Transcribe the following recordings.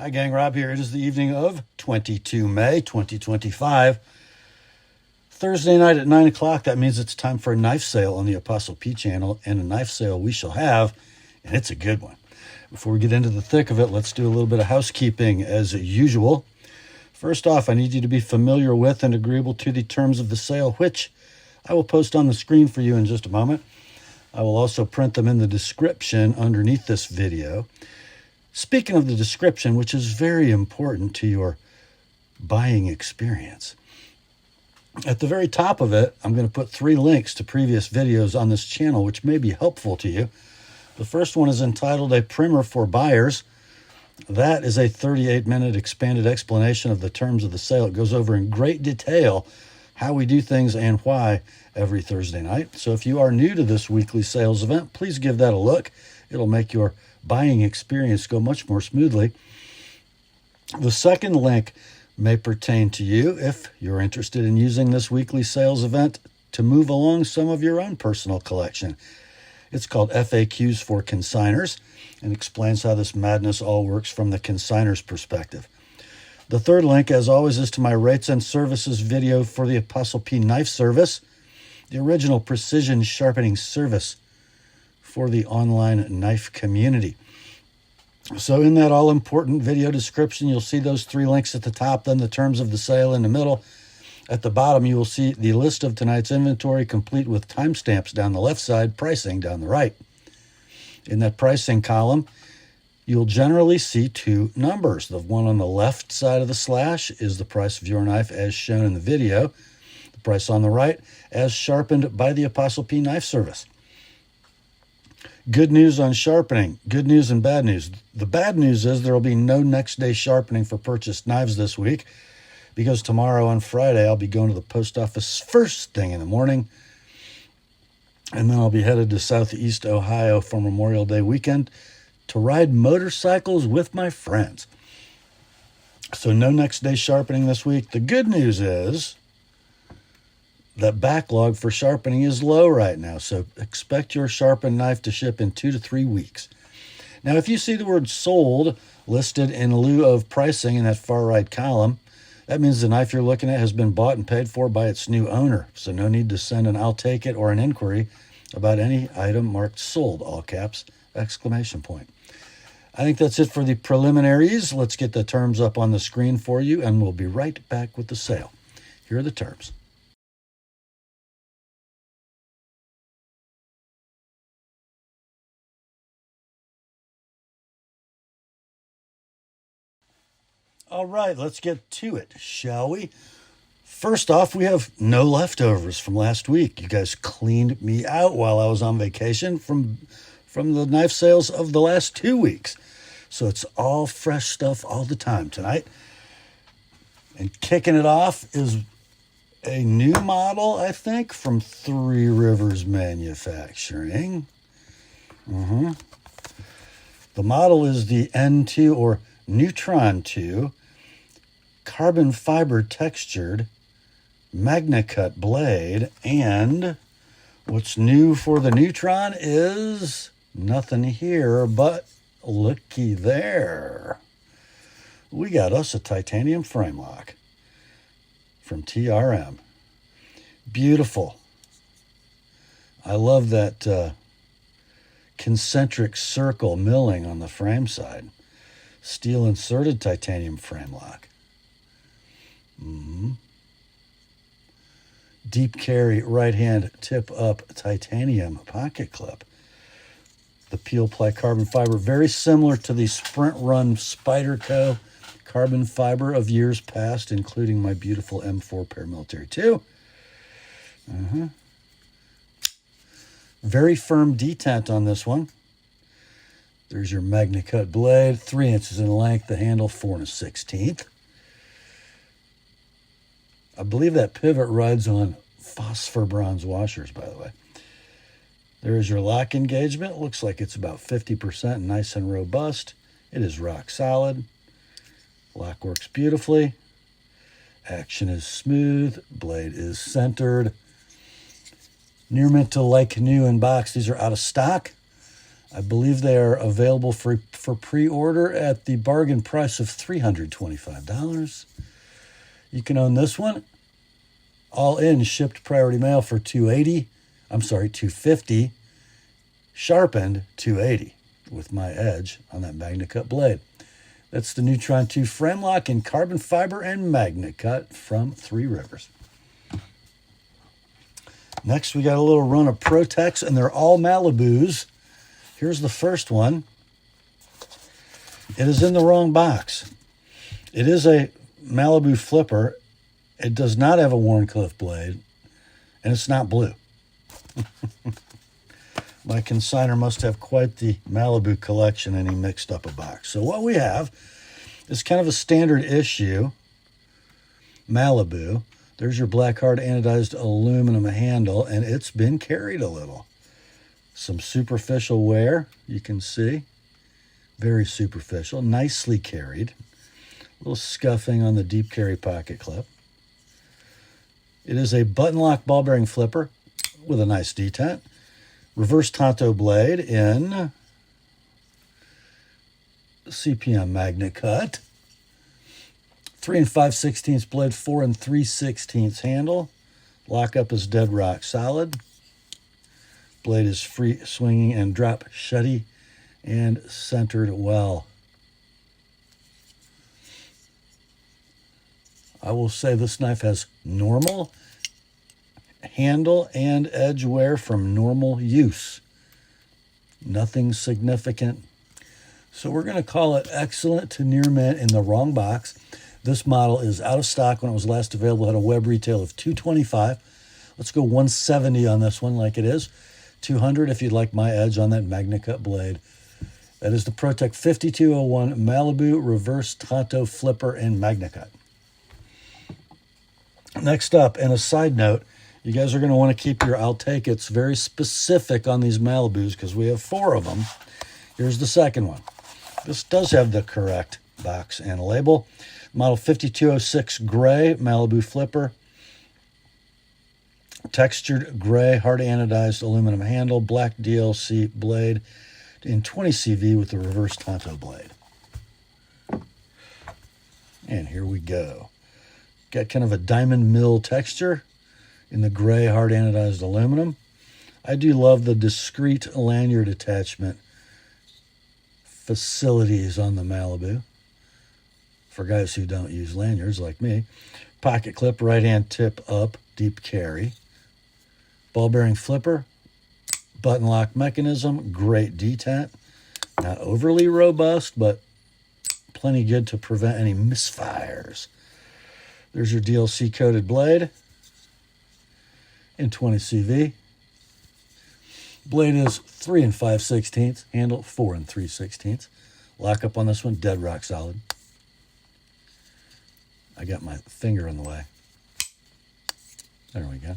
Hi gang, Rob here. It is the evening of 22 May 2025. Thursday night at 9 o'clock. That means it's time for a knife sale on the Apostle P channel, and a knife sale we shall have, and it's a good one. Before we get into the thick of it, let's do a little bit of housekeeping as usual. First off, I need you to be familiar with and agreeable to the terms of the sale, which I will post on the screen for you in just a moment. I will also print them in the description underneath this video. Speaking of the description, which is very important to your buying experience, at the very top of it, I'm going to put 3 links to previous videos on this channel, which may be helpful to you. The first one is entitled A Primer for Buyers. That is a 38-minute expanded explanation of the terms of the sale. It goes over in great detail how we do things and why every Thursday night. So if you are new to this weekly sales event, please give that a look. It'll make your buying experience go much more smoothly. The second link may pertain to you if you're interested in using this weekly sales event to move along some of your own personal collection. It's called FAQs for Consignors and explains how this madness all works from the consignor's perspective. The third link, as always, is to my rates and services video for the TheApostleP Knife Service, the original precision sharpening service for the online knife community. So in that all-important video description, you'll see those 3 links at the top, then the terms of the sale in the middle. At the bottom, you will see the list of tonight's inventory, complete with timestamps down the left side, pricing down the right. In that pricing column, you'll generally see 2 numbers. The one on the left side of the slash is the price of your knife as shown in the video. The price on the right as sharpened by the TheApostleP Knife Service. Good news on sharpening. Good news and bad news. The bad news is there will be no next day sharpening for purchased knives this week because tomorrow on Friday I'll be going to the post office first thing in the morning, and then I'll be headed to Southeast Ohio for Memorial Day weekend to ride motorcycles with my friends. So no next day sharpening this week. The good news is that backlog for sharpening is low right now, so expect your sharpened knife to ship in 2 to 3 weeks. Now, if you see the word sold listed in lieu of pricing in that far right column, that means the knife you're looking at has been bought and paid for by its new owner, so no need to send an "I'll take it" or an inquiry about any item marked sold, all caps, exclamation point. I think that's it for the preliminaries. Let's get the terms up on the screen for you, and we'll be right back with the sale. Here are the terms. All right, let's get to it, shall we? First off, we have no leftovers from last week. You guys cleaned me out while I was on vacation from the knife sales of the last 2 weeks. So it's all fresh stuff all the time tonight. And kicking it off is a new model, I think, from Three Rivers Manufacturing. The model is the N2 or Neutron 2. Carbon fiber textured MagnaCut blade, and what's new for the Neutron is nothing here, but looky there. We got us a titanium frame lock from TRM. Beautiful. I love that concentric circle milling on the frame side. Steel inserted titanium frame lock. Deep carry right hand tip up titanium pocket clip. The peel ply carbon fiber, very similar to the Sprint Run Spyderco carbon fiber of years past, including my beautiful M4 Paramilitary 2. Very firm detent on this one. There's your MagnaCut blade, 3 inches in length, the handle 4 1/16. I believe that pivot rides on phosphor bronze washers, by the way. There is your lock engagement. Looks like it's about 50% nice and robust. It is rock solid. Lock works beautifully. Action is smooth. Blade is centered. Near mint to like new in box. These are out of stock. I believe they are available for pre-order at the bargain price of $325. You can own this one all in, shipped priority mail for $250, sharpened $280 with my edge on that Magna Cut blade. That's the Neutron 2 Framelock in carbon fiber and Magna Cut from Three Rivers. Next, we got a little run of Protechs, and they're all Malibus. Here's the first one. It is in the wrong box. It is a Malibu flipper. It does not have a Wharncliffe blade, and it's not blue. My consignor must have quite the Malibu collection, and he mixed up a box. So what we have is kind of a standard issue Malibu. There's your black hard anodized aluminum handle, and it's been carried a little. Some superficial wear, you can see. Very superficial, nicely carried. A little scuffing on the deep carry pocket clip. It is a button lock ball bearing flipper with a nice detent. Reverse Tanto blade in CPM Magna Cut. 3 5/16 blade, 4 3/16 handle. Lockup is dead rock solid. Blade is free swinging and drop shutty and centered well. I will say this knife has normal handle and edge wear from normal use. Nothing significant. So we're going to call it excellent to near mint in the wrong box. This model is out of stock when it was last available at a web retail of $225. Let's go $170 on this one like it is. $200 if you'd like my edge on that Magna Cut blade. That is the Protech 5201 Malibu Reverse Tanto Flipper in Magna Cut. Next up, and a side note, you guys are going to want to keep your I'll take it's very specific on these Malibus because we have 4 of them. Here's the second one. This does have the correct box and label. Model 5206 gray Malibu flipper. Textured gray hard anodized aluminum handle, black DLC blade in 20 CV with the reverse Tanto blade. And here we go. Got kind of a diamond mill texture in the gray hard anodized aluminum. I do love the discrete lanyard attachment facilities on the Malibu for guys who don't use lanyards like me. Pocket clip, right hand tip up, deep carry. Ball bearing flipper, button lock mechanism, great detent. Not overly robust, but plenty good to prevent any misfires. There's your DLC coated blade in 20 CV. Blade is 3 5/16, handle 4 3/16. Lockup on this one, dead rock solid. I got my finger in the way. There we go.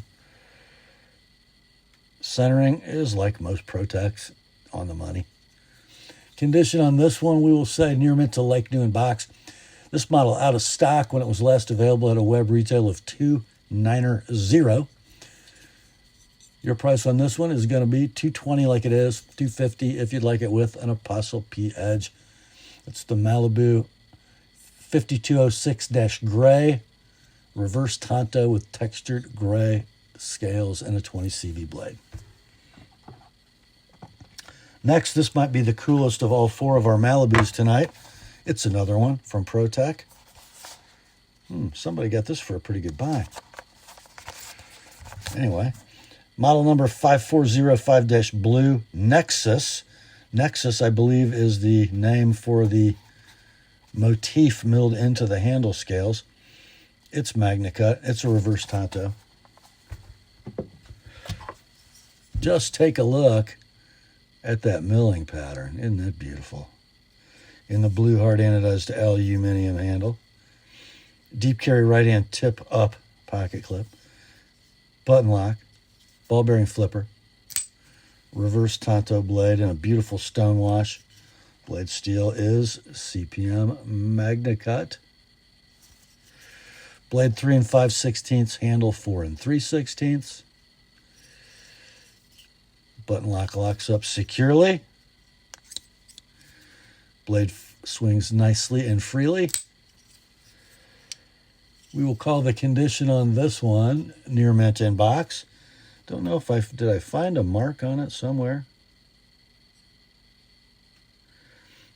Centering is like most Protechs, on the money. Condition on this one, we will say near mint to like new in box. This model out of stock when it was last available at a web retail of $290. Your price on this one is going to be $220 like it is, $250 if you'd like it with an ApostleP edge. It's the Malibu 5206-gray reverse Tanto with textured gray scales and a 20 CV blade. Next, this might be the coolest of all 4 of our Malibus tonight. It's another one from Protech. Somebody got this for a pretty good buy. Anyway, model number 5405-blue Nexus. Nexus, I believe, is the name for the motif milled into the handle scales. It's Magna Cut. It's a reverse Tanto. Just take a look at that milling pattern. Isn't that beautiful? In the blue hard anodized aluminum handle. Deep carry right hand tip up pocket clip. Button lock. Ball bearing flipper. Reverse Tanto blade and a beautiful stone wash. Blade steel is CPM Magna Cut. Blade 3 5/16, handle 4 3/16. Button lock locks up securely. Blade swings nicely and freely. We will call the condition on this one near mint in box. Don't know if did I find a mark on it somewhere?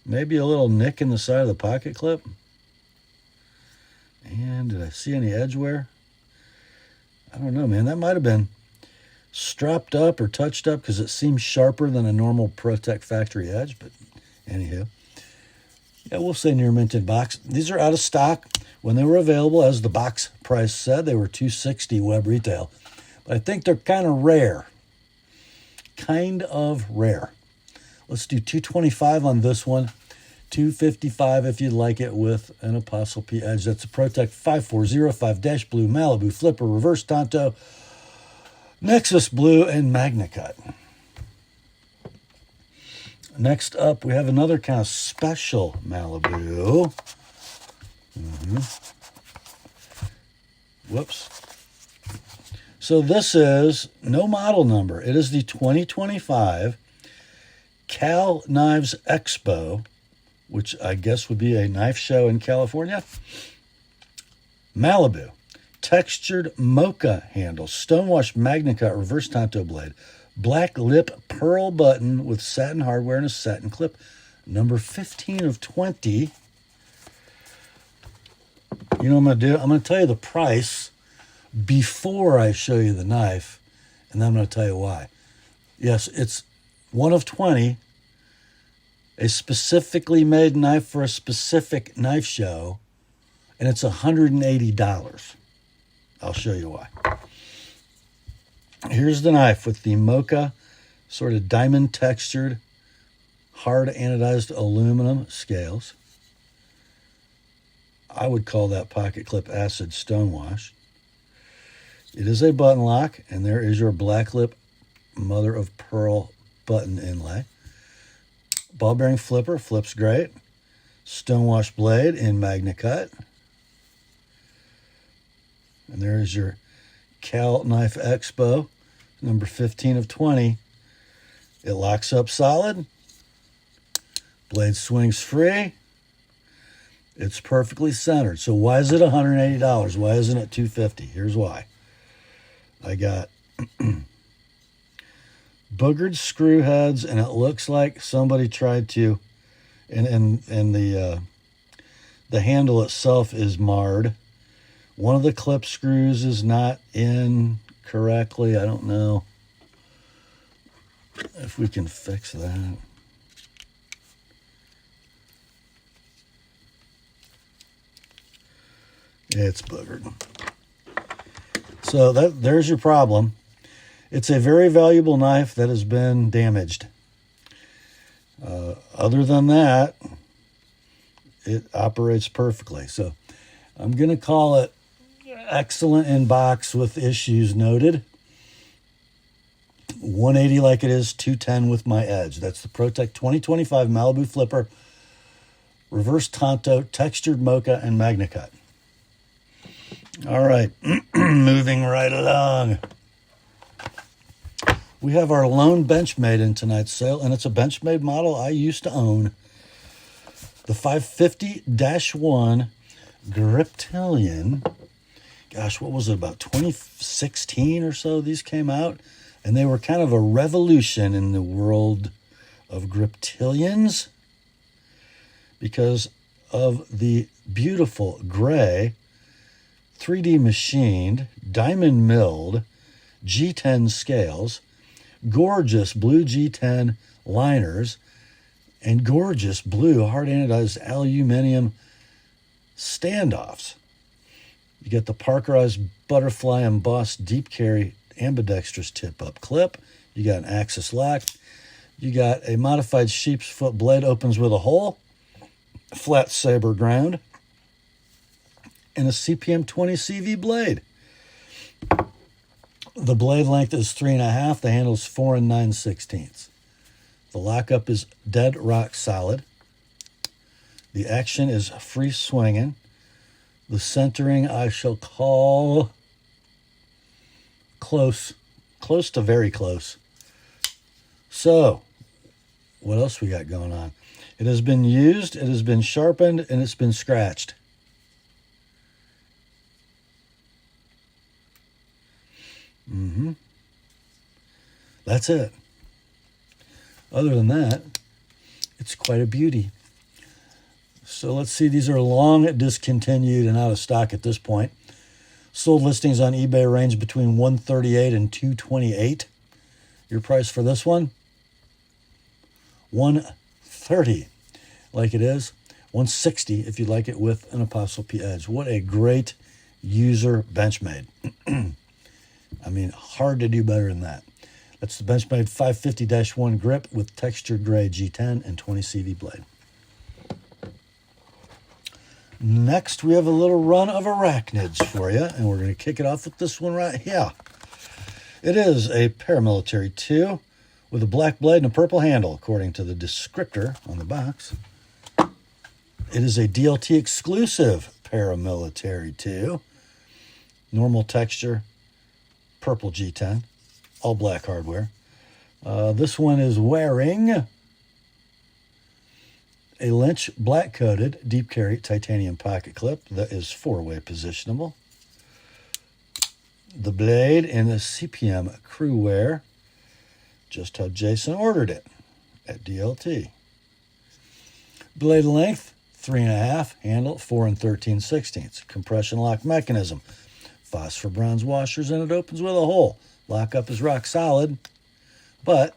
Maybe a little nick in the side of the pocket clip. And did I see any edge wear? I don't know, man. That might have been stropped up or touched up because it seems sharper than a normal Protech factory edge. But anywho, yeah, we'll say near mint in box. These are out of stock. When they were available, as the box price said, they were $260 web retail. But I think they're kind of rare. Kind of rare. Let's do $225 on this one. $255 if you'd like it with an Apostle P edge. That's a Protech 5405 blue Malibu flipper, reverse Tanto, Nexus blue, and Magna Cut. Next up, we have another kind of special Malibu. Whoops. So this is no model number. It is the 2025 Cal Knives Expo, which I guess would be a knife show in California. Malibu, textured Mocha handle, stonewash Magna Cut reverse Tanto blade, black lip pearl button with satin hardware and a satin clip, number 15 of 20. You know what I'm going to do? I'm going to tell you the price before I show you the knife, and then I'm going to tell you why. Yes, it's 1 of 20, a specifically made knife for a specific knife show, and it's $180. I'll show you why. Here's the knife with the Mocha sort of diamond textured, hard anodized aluminum scales. I would call that pocket clip acid stonewash. It is a button lock, and there is your black lip mother of pearl button inlay. Ball bearing flipper, flips great. Stonewash blade in Magna Cut. And there is your Cal Knife Expo, number 15 of 20. It locks up solid. Blade swings free. It's perfectly centered. So why is it $180? Why isn't it $250? Here's why. I got boogered screw heads, and it looks like somebody tried to, and the handle itself is marred. One of the clip screws is not in correctly. I don't know if we can fix that. It's boogered. So there's your problem. It's a very valuable knife that has been damaged. Other than that, it operates perfectly. So I'm going to call it excellent in box with issues noted. 180 like it is, 210 with my edge. That's the Protech 2025 Malibu Flipper, reverse Tanto, textured Mocha, and Magna Cut. All right, moving right along. We have our lone Benchmade in tonight's sale, and it's a Benchmade model I used to own. The 550-1 Griptilian. Gosh, what was it, about 2016 or so these came out? And they were kind of a revolution in the world of Griptilians because of the beautiful gray, 3D machined, diamond milled G10 scales, gorgeous blue G10 liners, and gorgeous blue hard anodized aluminum standoffs. You get the Parkerized butterfly embossed deep carry ambidextrous tip up clip. You got an axis lock. You got a modified sheep's foot blade, opens with a hole, flat saber ground, and a CPM 20 CV blade. The blade length is 3.5. The handle is 4 9/16. The lockup is dead rock solid. The action is free swinging. The centering I shall call close to very close. So, what else we got going on? It has been used, it has been sharpened, and it's been scratched. That's it. Other than that, it's quite a beauty. So let's see, these are long discontinued and out of stock at this point. Sold listings on eBay range between $138 and $228. Your price for this one? $130, like it is. $160 if you'd like it with an ApostleP Edge. What a great user Benchmade. I mean, hard to do better than that. That's the Benchmade 550-1 grip with textured gray G10 and 20 CV blade. Next, we have a little run of arachnids for you, and we're going to kick it off with this one right here. It is a paramilitary 2 with a black blade and a purple handle, according to the descriptor on the box. It is a DLT exclusive paramilitary 2. Normal texture, purple G10, all black hardware. This one is wearing a Lynch black-coated deep carry titanium pocket clip that is 4-way positionable. The blade in the CPM crew wear, just how Jason ordered it at DLT. Blade length, 3.5, handle 4 13/16. Compression lock mechanism, phosphor bronze washers, and it opens with a hole. Lockup is rock solid, but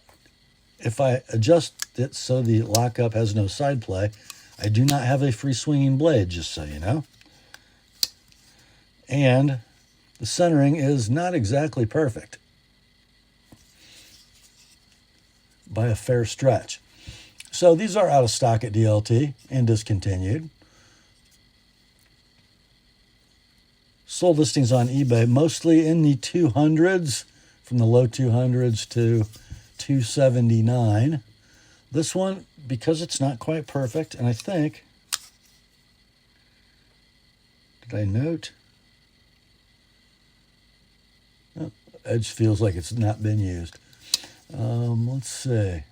if I adjust it so the lockup has no side play, I do not have a free swinging blade, just so you know. And the centering is not exactly perfect by a fair stretch. So these are out of stock at DLT and discontinued. Sold listings on eBay, mostly in the 200s, from the low 200s to $279. This one, because it's not quite perfect, and I think, did I note? Oh, edge feels like it's not been used. Let's see.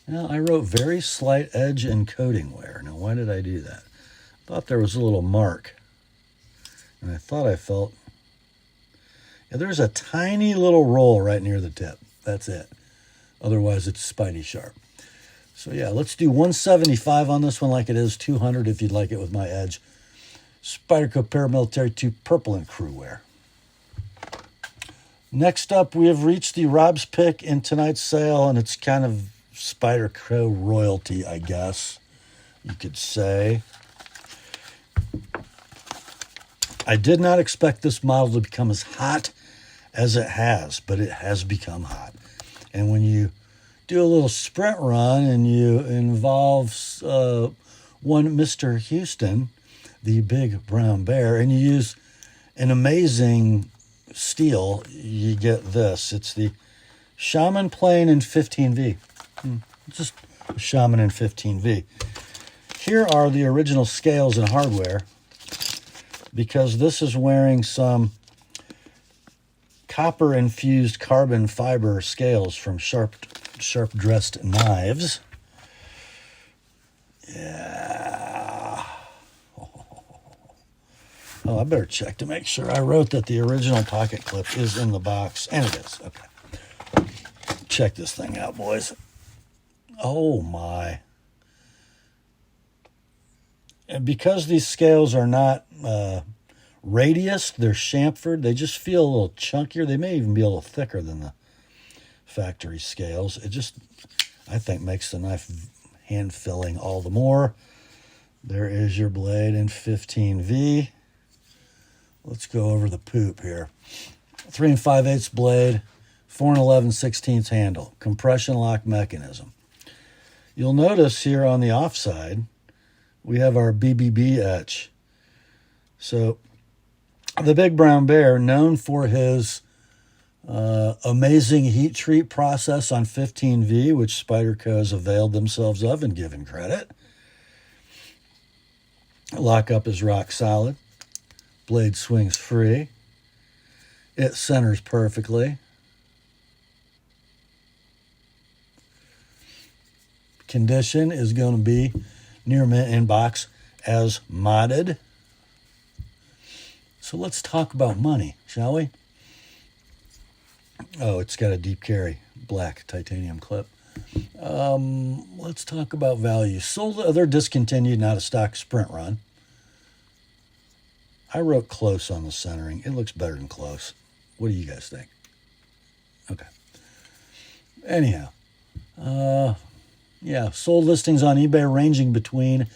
Now, I wrote very slight edge and coating wear. Now, why did I do that? I thought there was a little mark, and I thought I felt, yeah, there's a tiny little roll right near the tip. That's it. Otherwise, it's Spidey sharp. So, yeah, let's do 175 on this one like it is, 200 if you'd like it with my edge. Spyderco Paramilitary 2 purple and crew wear. Next up, we have reached the Rob's pick in tonight's sale, and it's kind of Spyderco royalty, I guess you could say. I did not expect this model to become as hot as it has, but it has become hot. And when you do a little sprint run and you involve one Mr. Houston, the big brown bear, and you use an amazing steel, you get this. It's the Shaman plane in 15V. Just Shaman in 15V. Here are the original scales and hardware, because this is wearing some copper-infused carbon fiber scales from sharp-dressed knives. Yeah. Oh, I better check to make sure I wrote that the original pocket clip is in the box. And it is. Okay. Check this thing out, boys. Oh, my. And because these scales are not radius, they're chamfered. They just feel a little chunkier. They may even be a little thicker than the factory scales. It just, I think, makes the knife hand-filling all the more. There is your blade in 15V. Let's go over the poop here. 3 5/8 blade, 4 11/16 handle, compression lock mechanism. You'll notice here on the offside, we have our BBB etch. So the big brown bear, known for his amazing heat treat process on 15V, which Spyderco has availed themselves of and given credit. Lockup is rock solid. Blade swings free. It centers perfectly. Condition is going to be near mint in box as modded. So let's talk about money, shall we? Oh, it's got a deep carry, black titanium clip. Let's talk about value. Sold, they're discontinued, not a stock sprint run. I wrote close on the centering. It looks better than close. What do you guys think? Okay. Anyhow, yeah, sold listings on eBay ranging between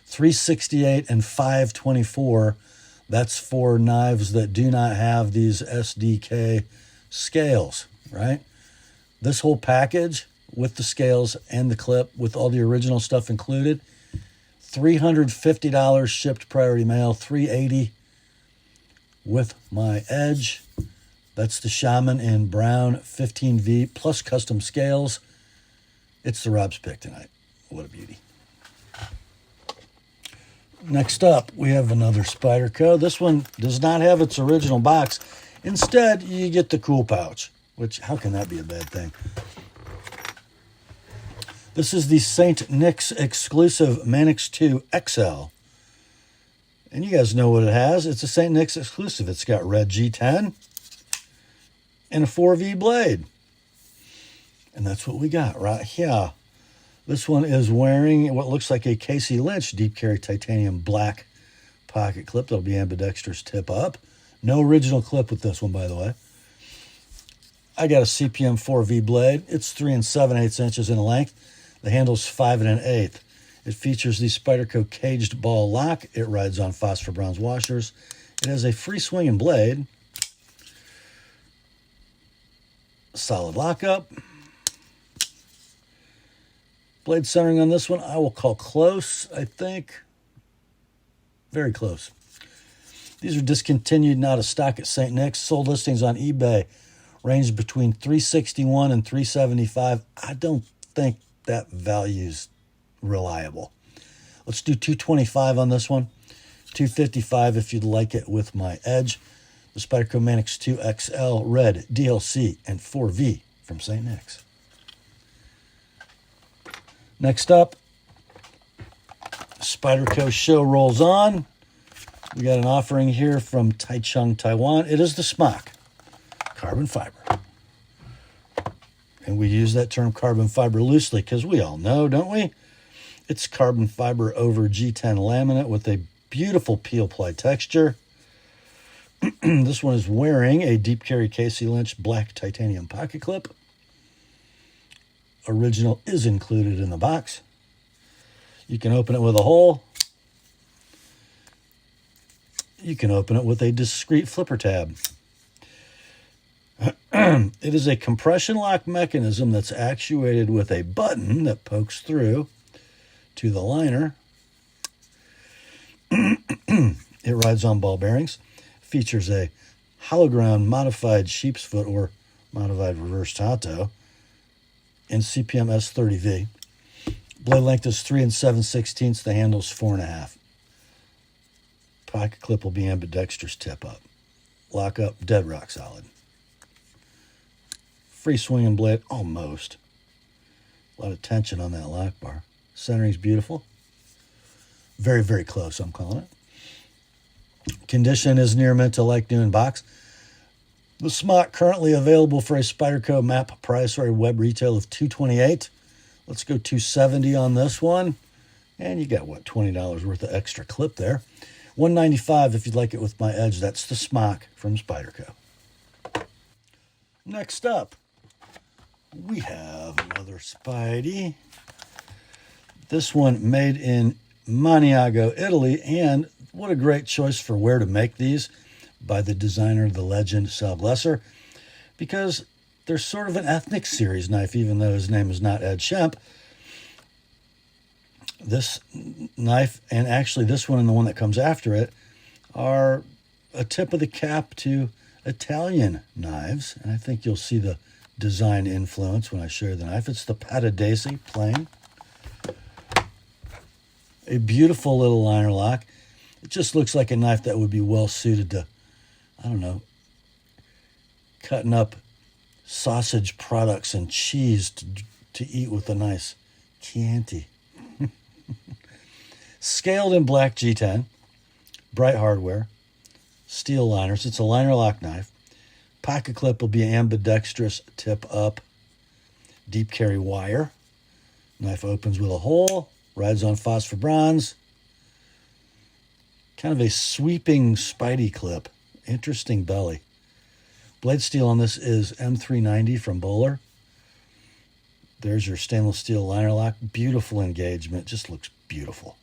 $368 and $524. That's for knives that do not have these SDK scales, right? This whole package with the scales and the clip with all the original stuff included, $350 shipped priority mail, $380 with my edge. That's the Shaman in brown 15V plus custom scales. It's the Rob's pick tonight. What a beauty. Next up, we have another Spyderco. This one does not have its original box. Instead, you get the cool pouch, which, how can that be a bad thing? This is the St. Nick's exclusive Manix 2 XL. And you guys know what it has. It's a St. Nick's exclusive. It's got red G10 and a 4V blade. And that's what we got right here. This one is wearing what looks like a Casey Lynch deep carry titanium black pocket clip. That'll be ambidextrous tip up. No original clip with this one, by the way. I got a CPM 4V blade. It's 3 7/8 inches in length. The handle's 5 1/8. It features the Spyderco caged ball lock. It rides on phosphor bronze washers. It has a free swinging blade. Solid lockup. Blade centering on this one, I will call close, I think. Very close. These are discontinued, not a stock at St. Nick's. Sold listings on eBay range between $361 and $375. I don't think that value's reliable. Let's do $225 on this one. $255 if you'd like it with my edge. The Spyderco Manix 2 XL red DLC and 4V from St. Nick's. Next up, Spyderco show rolls on. We got an offering here from Taichung, Taiwan. It is the Smock carbon fiber. And we use that term carbon fiber loosely because we all know, don't we? It's carbon fiber over G10 laminate with a beautiful peel ply texture. This one is wearing a deep carry Casey Lynch black titanium pocket clip. Original is included in the box. You can open it with a hole. You can open it with a discrete flipper tab. It is a compression lock mechanism that's actuated with a button that pokes through to the liner. It rides on ball bearings. Features a hologram modified sheep's foot or modified reverse Tanto in CPM S30V. Blade length is 3 7/16. The handle's 4.5. Pocket clip will be ambidextrous tip up. Lock up, dead rock solid. Free swinging blade, almost. A lot of tension on that lock bar. Centering's beautiful. Very, very close, I'm calling it. Condition is near mint to like new in box. The Smock currently available for a Spyderco map price or a web retail of $228. Let's go $270 on this one. And you got, what, $20 worth of extra clip there. $195 if you'd like it with my edge. That's the Smock from Spyderco. Next up, we have another Spidey. This one made in Maniago, Italy. And what a great choice for where to make these by the designer, the legend, Sal Glesser, because they're sort of an ethnic series knife, even though his name is not Ed Shemp. This knife, and actually this one and the one that comes after it, are a tip of the cap to Italian knives, and I think you'll see the design influence when I show you the knife. It's the Pattadese plain. A beautiful little liner lock. It just looks like a knife that would be well suited to, I don't know, cutting up sausage products and cheese to eat with a nice Chianti. Scaled in black G10. Bright hardware. Steel liners. It's a liner lock knife. Pocket clip will be ambidextrous tip up. Deep carry wire. Knife opens with a hole. Rides on phosphor bronze. Kind of a sweeping Spidey clip. Interesting belly. Blade steel on this is M390 from Bowler. There's your stainless steel liner lock. Beautiful engagement. Just looks beautiful.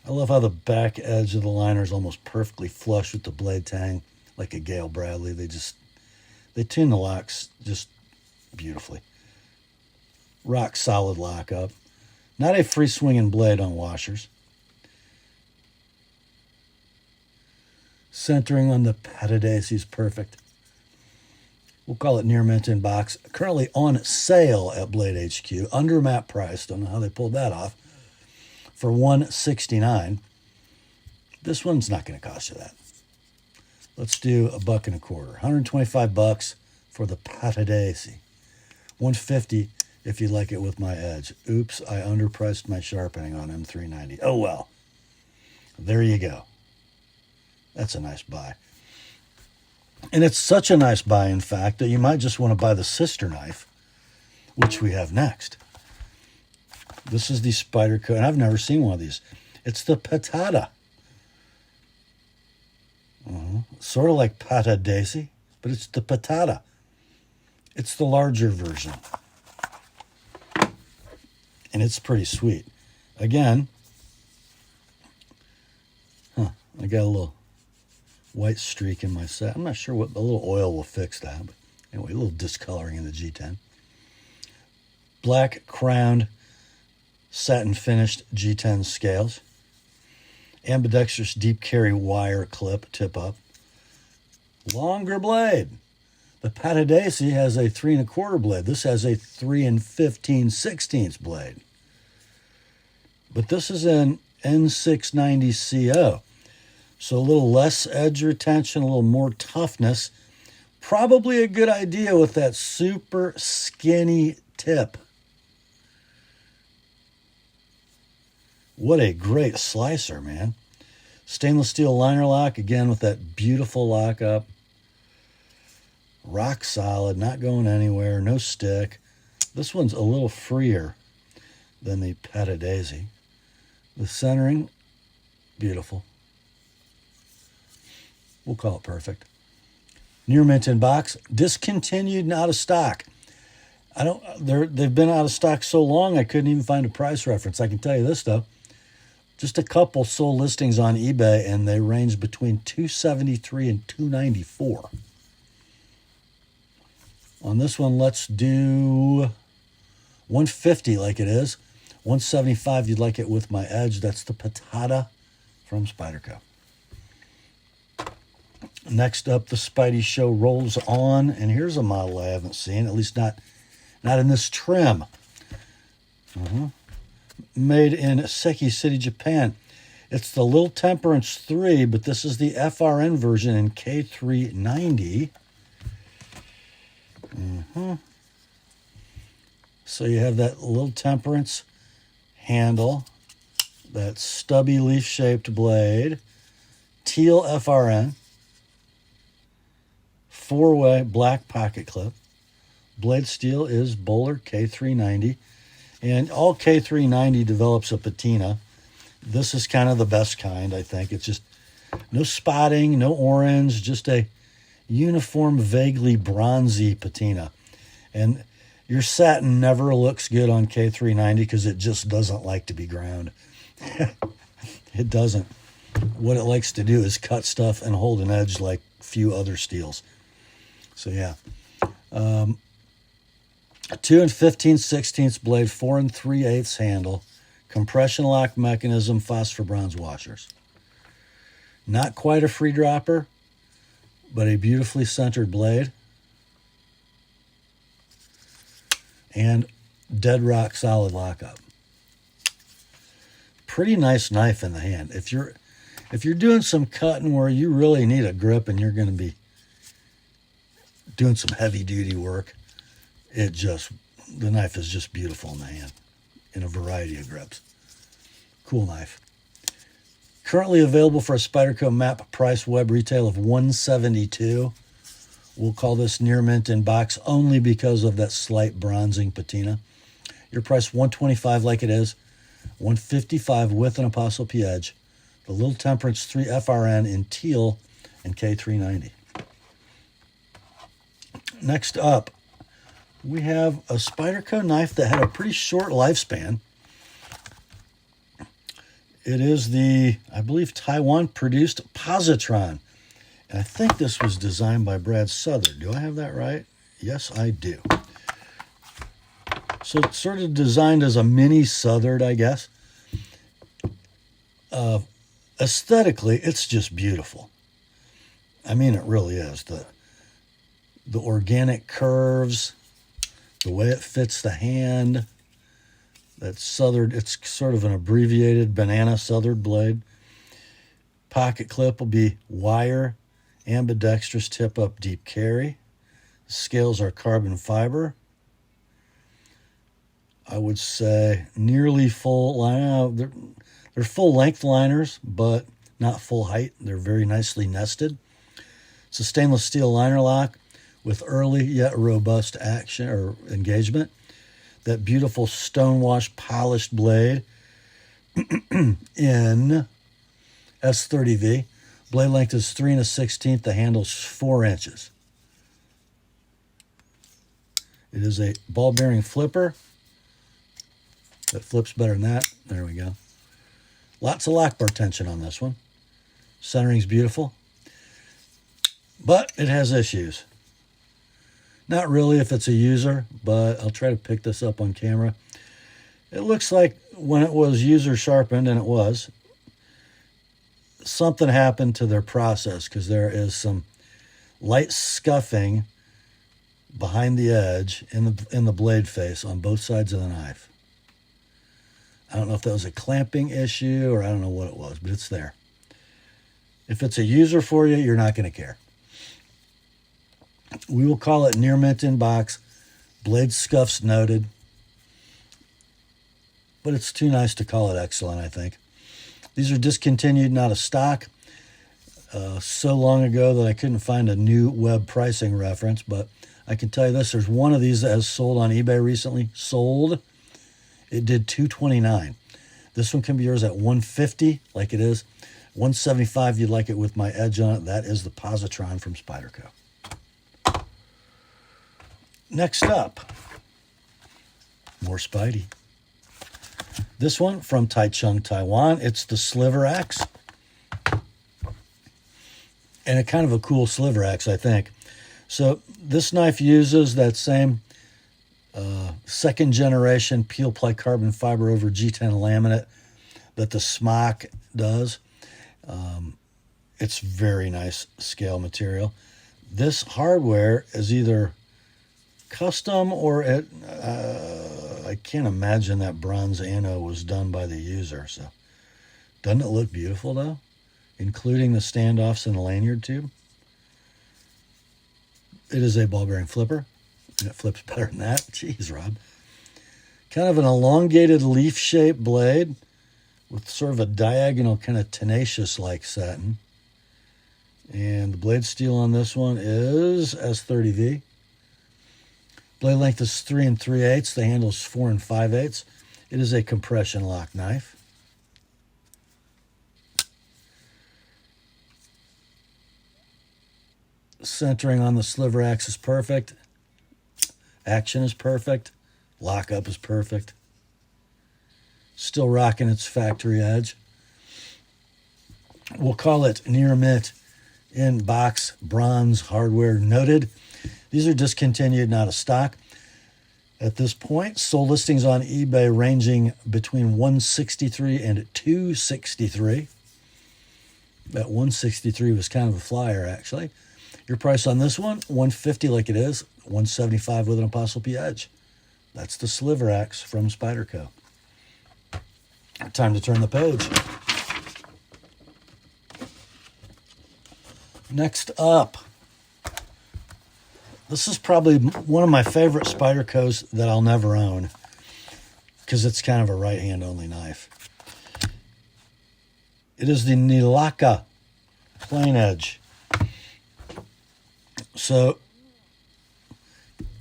I love how the back edge of the liner is almost perfectly flush with the blade tang, like a Gale Bradley. They tune the locks just beautifully. Rock solid lockup. Not a free swinging blade on washers. Centering on the Pattadese is perfect. We'll call it near mint in box. Currently on sale at Blade HQ. Under map price. Don't know how they pulled that off. For $169. This one's not going to cost you that. Let's do $1.25. $125 for the Pattadese. $150 if you like it with my edge. Oops, I underpriced my sharpening on M390. Oh well. There you go. That's a nice buy. And it's such a nice buy, in fact, that you might just want to buy the sister knife, which we have next. This is the Spyderco, and I've never seen one of these. It's the Pattada. Sort of like Pattadese, but it's the Pattada. It's the larger version. And it's pretty sweet. Again, I got a little white streak in my set. I'm not sure what, a little oil will fix that. But anyway, a little discoloring in the G10. Black crowned, satin finished G10 scales. Ambidextrous deep carry wire clip, tip up. Longer blade. The Pattadese has a 3 1/4 blade. This has a 3 15/16 blade. But this is an N690 CO. So a little less edge retention, a little more toughness. Probably a good idea with that super skinny tip. What a great slicer, man. Stainless steel liner lock, again with that beautiful lockup. Rock solid, not going anywhere, no stick. This one's a little freer than the Pattadese. The centering, beautiful. We'll call it perfect. Near mint in box, discontinued and out of stock. They've been out of stock so long I couldn't even find a price reference. I can tell you this though. Just a couple sold listings on eBay and they range between $273 and $294. On this one, let's do $150 like it is. $175 you'd like it with my edge. That's the Pattada from Spyderco. Next up, the Spidey show rolls on, and here's a model I haven't seen, at least not in this trim. Made in Seki City, Japan. It's the Little Temperance 3, but this is the FRN version in K390. So you have that Little Temperance handle, that stubby leaf-shaped blade, Teal FRN, 4-way black pocket clip. Blade steel is Bowler K390, and all K390 develops a patina. This is kind of the best kind, I think. It's just no spotting, no orange, just a uniform, vaguely bronzy patina. And your satin never looks good on K390 because it just doesn't like to be ground. It doesn't. What it likes to do is cut stuff and hold an edge like few other steels. So yeah. 2 15/16 blade, 4 3/8 handle, compression lock mechanism, phosphor bronze washers. Not quite a free dropper, but a beautifully centered blade. And dead rock solid lockup. Pretty nice knife in the hand. If you're doing some cutting where you really need a grip and you're going to be doing some heavy duty work, it just the knife is just beautiful in the hand in a variety of grips. Cool knife. Currently available for a Spyderco map price web retail of $172. We'll call this near mint in box only because of that slight bronzing patina. Your price $125 like it is, $155 with an Apostle P edge. The little Temperance 3 FRN in teal and K390. Next up, we have a Spyderco knife that had a pretty short lifespan. It is the, I believe, Taiwan-produced Positron. And I think this was designed by Brad Southard. Do I have that right? Yes, I do. So it's sort of designed as a mini Southard, I guess. Aesthetically, it's just beautiful. I mean, it really is. The organic curves, the way it fits the hand, that Southard, it's sort of an abbreviated banana Southard blade. Pocket clip will be wire, ambidextrous tip-up deep carry. The scales are carbon fiber. I would say nearly full line. They're full-length liners, but not full height. They're very nicely nested. It's a stainless steel liner lock with early yet robust action or engagement. That beautiful stonewash polished blade in S30V. Blade length is 3 1/16. The handle's 4 inches. It is a ball bearing flipper. That flips better than that. There we go. Lots of lock bar tension on this one. Centering's beautiful. But it has issues. Not really if it's a user, but I'll try to pick this up on camera. It looks like when it was user sharpened, and it was, something happened to their process because there is some light scuffing behind the edge in the blade face on both sides of the knife. I don't know if that was a clamping issue or I don't know what it was, but it's there. If it's a user for you, you're not going to care. We will call it near mint in box. Blade scuffs noted. But it's too nice to call it excellent, I think. These are discontinued, not a stock. So long ago that I couldn't find a new web pricing reference, but I can tell you this. There's one of these that has sold on eBay recently. Sold. It did $229. This one can be yours at $150, like it is. $175, you'd like it with my edge on it. That is the Positron from Spyderco. Next up, more Spidey. This one from Taichung, Taiwan. It's the Sliverax. And a kind of a cool Sliverax, I think. So this knife uses that same second generation peel ply carbon fiber over G10 laminate that the Smock does. It's very nice scale material. This hardware is either custom or I can't imagine that bronze anno was done by the user. So doesn't it look beautiful though? Including the standoffs and the lanyard tube. It is a ball bearing flipper. And it flips better than that. Jeez, Rob. Kind of an elongated leaf-shaped blade with sort of a diagonal kind of tenacious-like satin. And the blade steel on this one is S30V. Blade length is 3 3/8. The handle is 4 5/8. It is a compression lock knife. Centering on the Sliverax is perfect. Action is perfect. Lockup is perfect. Still rocking its factory edge. We'll call it near mint in box bronze hardware noted. These are discontinued, not a stock. At this point, sold listings on eBay ranging between $163 and $263. That $163 was kind of a flyer, actually. Your price on this one, $150 like it is, $175 with an Apostle P edge. That's the Sliverax from Spyderco. Time to turn the page. Next up, This is probably one of my favorite Spydercos that I'll never own because it's kind of a right-hand only knife. It is the Nilakka plain edge. So,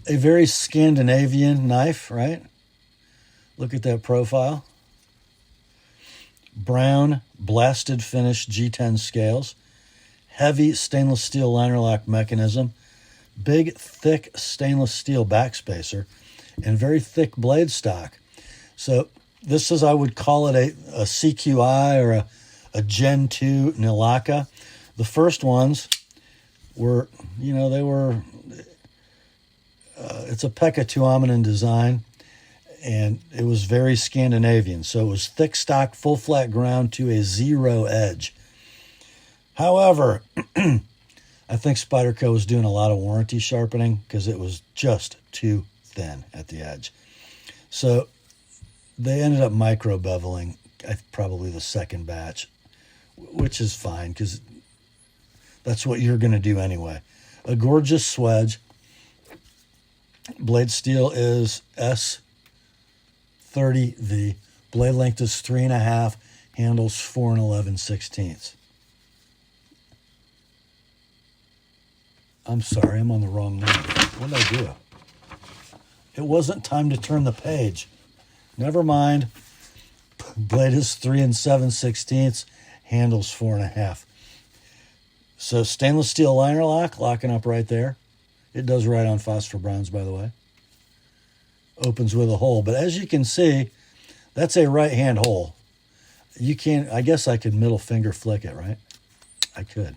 a very Scandinavian knife, right? Look at that profile. Brown, blasted finish G10 scales. Heavy stainless steel liner lock mechanism. Big, thick stainless steel backspacer. And very thick blade stock. So, this is, I would call it a CQI or a Gen 2 Nilakka. The first ones were, you know, they were, it's a Pekka Tuominen design, and it was very Scandinavian. So it was thick stock, full flat ground to a zero edge. However, I think Spyderco was doing a lot of warranty sharpening because it was just too thin at the edge. So they ended up micro beveling probably the second batch, which is fine because that's what you're going to do anyway. A gorgeous swedge. Blade steel is S30V. Blade length is 3.5. Handles 4 11/16. I'm sorry, I'm on the wrong knife. What did I do? It wasn't time to turn the page. Never mind. Blade is 3 7/16. Handles 4.5. So stainless steel liner lock, locking up right there. It does right on phosphor bronze, by the way. Opens with a hole. But as you can see, that's a right-hand hole. You can't, I guess I could middle finger flick it, right? I could.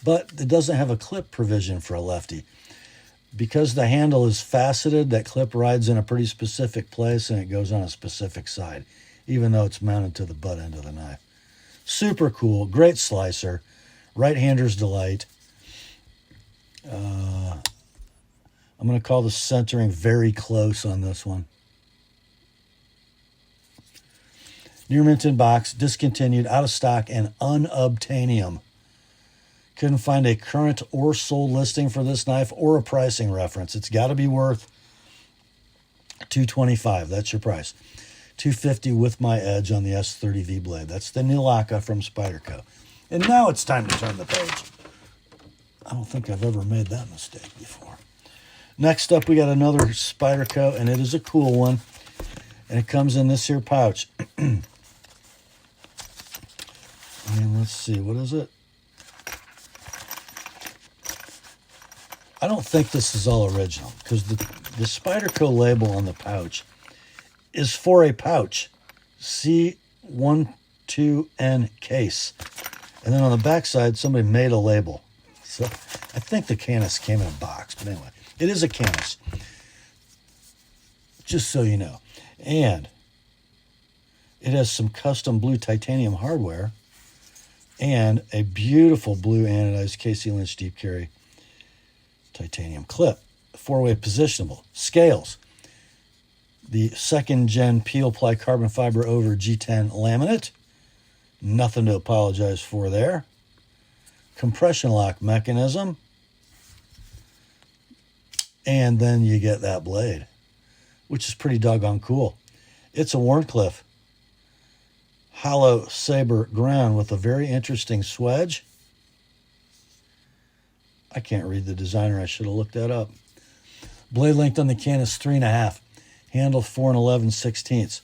But it doesn't have a clip provision for a lefty. Because the handle is faceted, that clip rides in a pretty specific place and it goes on a specific side, even though it's mounted to the butt end of the knife. Super cool, great slicer, right-hander's delight. I'm going to call the centering very close on this one. Near mint in box, discontinued, out of stock, and unobtainium. Couldn't find a current or sold listing for this knife or a pricing reference. It's got to be worth $225. That's your price. $250 with my edge on the S30V blade. That's the Nilakka from Spyderco. And now it's time to turn the page. I don't think I've ever made that mistake before. Next up, we got another Spyderco, and it is a cool one. And it comes in this here pouch. And let's see, what is it? I don't think this is all original, because the Spyderco label on the pouch is for a pouch. C12N case. And then on the backside, somebody made a label. So I think the Canis came in a box. But anyway, it is a Canis. Just so you know. And it has some custom blue titanium hardware and a beautiful blue anodized KC Lynch deep carry titanium clip. 4-way positionable. Scales. The second gen peel ply carbon fiber over G10 laminate. Nothing to apologize for there. Compression lock mechanism. And then you get that blade, which is pretty doggone cool. It's a Wharncliffe hollow saber ground with a very interesting swedge. I can't read the designer. I should have looked that up. Blade length on the Canis 3.5. Handle 4 11/16.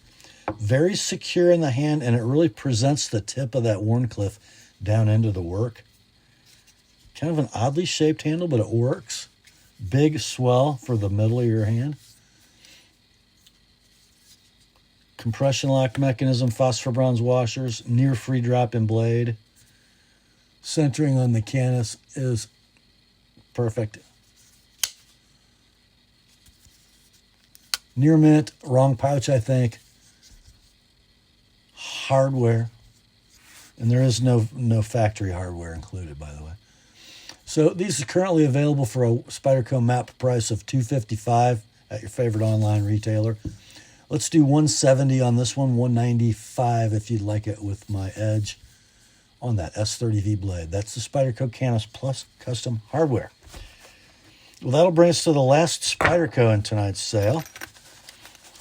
Very secure in the hand, and it really presents the tip of that Wharncliffe down into the work. Kind of an oddly shaped handle, but it works. Big swell for the middle of your hand. Compression lock mechanism, phosphor bronze washers, near free drop in blade. Centering on the Canis is perfect. Near mint, wrong pouch, I think. Hardware. And there is no factory hardware included, by the way. So these are currently available for a Spyderco map price of $255 at your favorite online retailer. Let's do $170 on this one, $195 if you'd like it with my edge on that S30V blade. That's the Spyderco Canis Plus custom hardware. Well, that'll bring us to the last Spyderco in tonight's sale.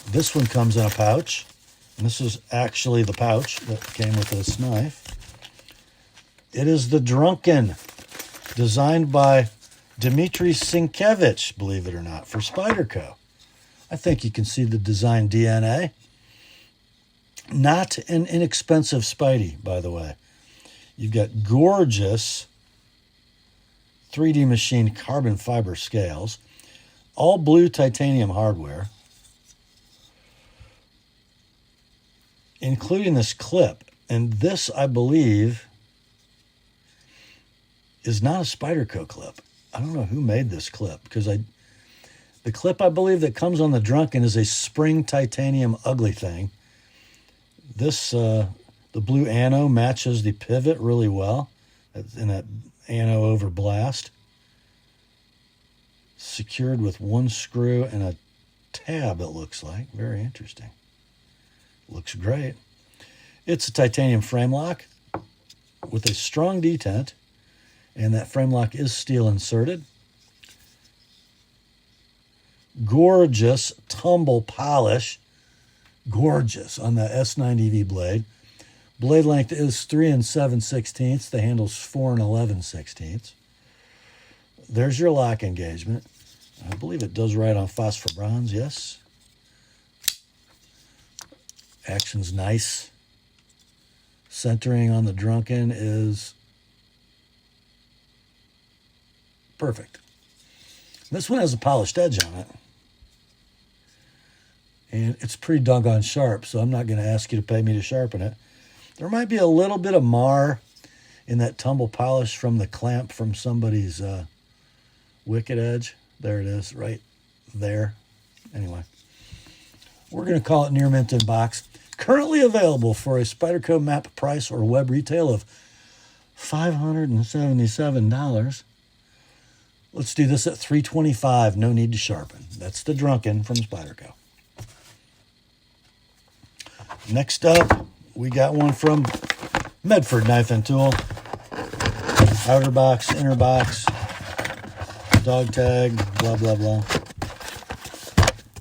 This one comes in a pouch. And this is actually the pouch that came with this knife. It is the Drunken, designed by Dmitry Sienkiewicz, believe it or not, for Spyderco. I think you can see the design DNA. Not an inexpensive Spidey, by the way. You've got gorgeous 3D machined carbon fiber scales, all blue titanium hardware, including this clip. And this, I believe, is not a Spyderco clip. I don't know who made this clip, because the clip I believe that comes on the Drunken is a spring titanium ugly thing. This, the blue anno matches the pivot really well in that anno over blast. Secured with one screw and a tab, it looks like. Very interesting. Looks great. It's a titanium frame lock with a strong detent, and that frame lock is steel inserted. Gorgeous tumble polish. Gorgeous on the S90V blade. Blade length is 3 7/16. The handle's 4 11/16. There's your lock engagement. I believe it does right on phosphor bronze, yes. Action's nice. Centering on the Drunken is perfect. This one has a polished edge on it. And it's pretty doggone sharp, so I'm not going to ask you to pay me to sharpen it. There might be a little bit of mar in that tumble polish from the clamp from somebody's wicked edge. There it is, right there. Anyway, we're going to call it near mint in box. Currently available for a Spyderco map price or web retail of $577. Let's do this at $325. No need to sharpen. That's the Drunken from Spyderco. Next up, we got one from Medford Knife and Tool. Outer box, inner box, dog tag, blah, blah, blah.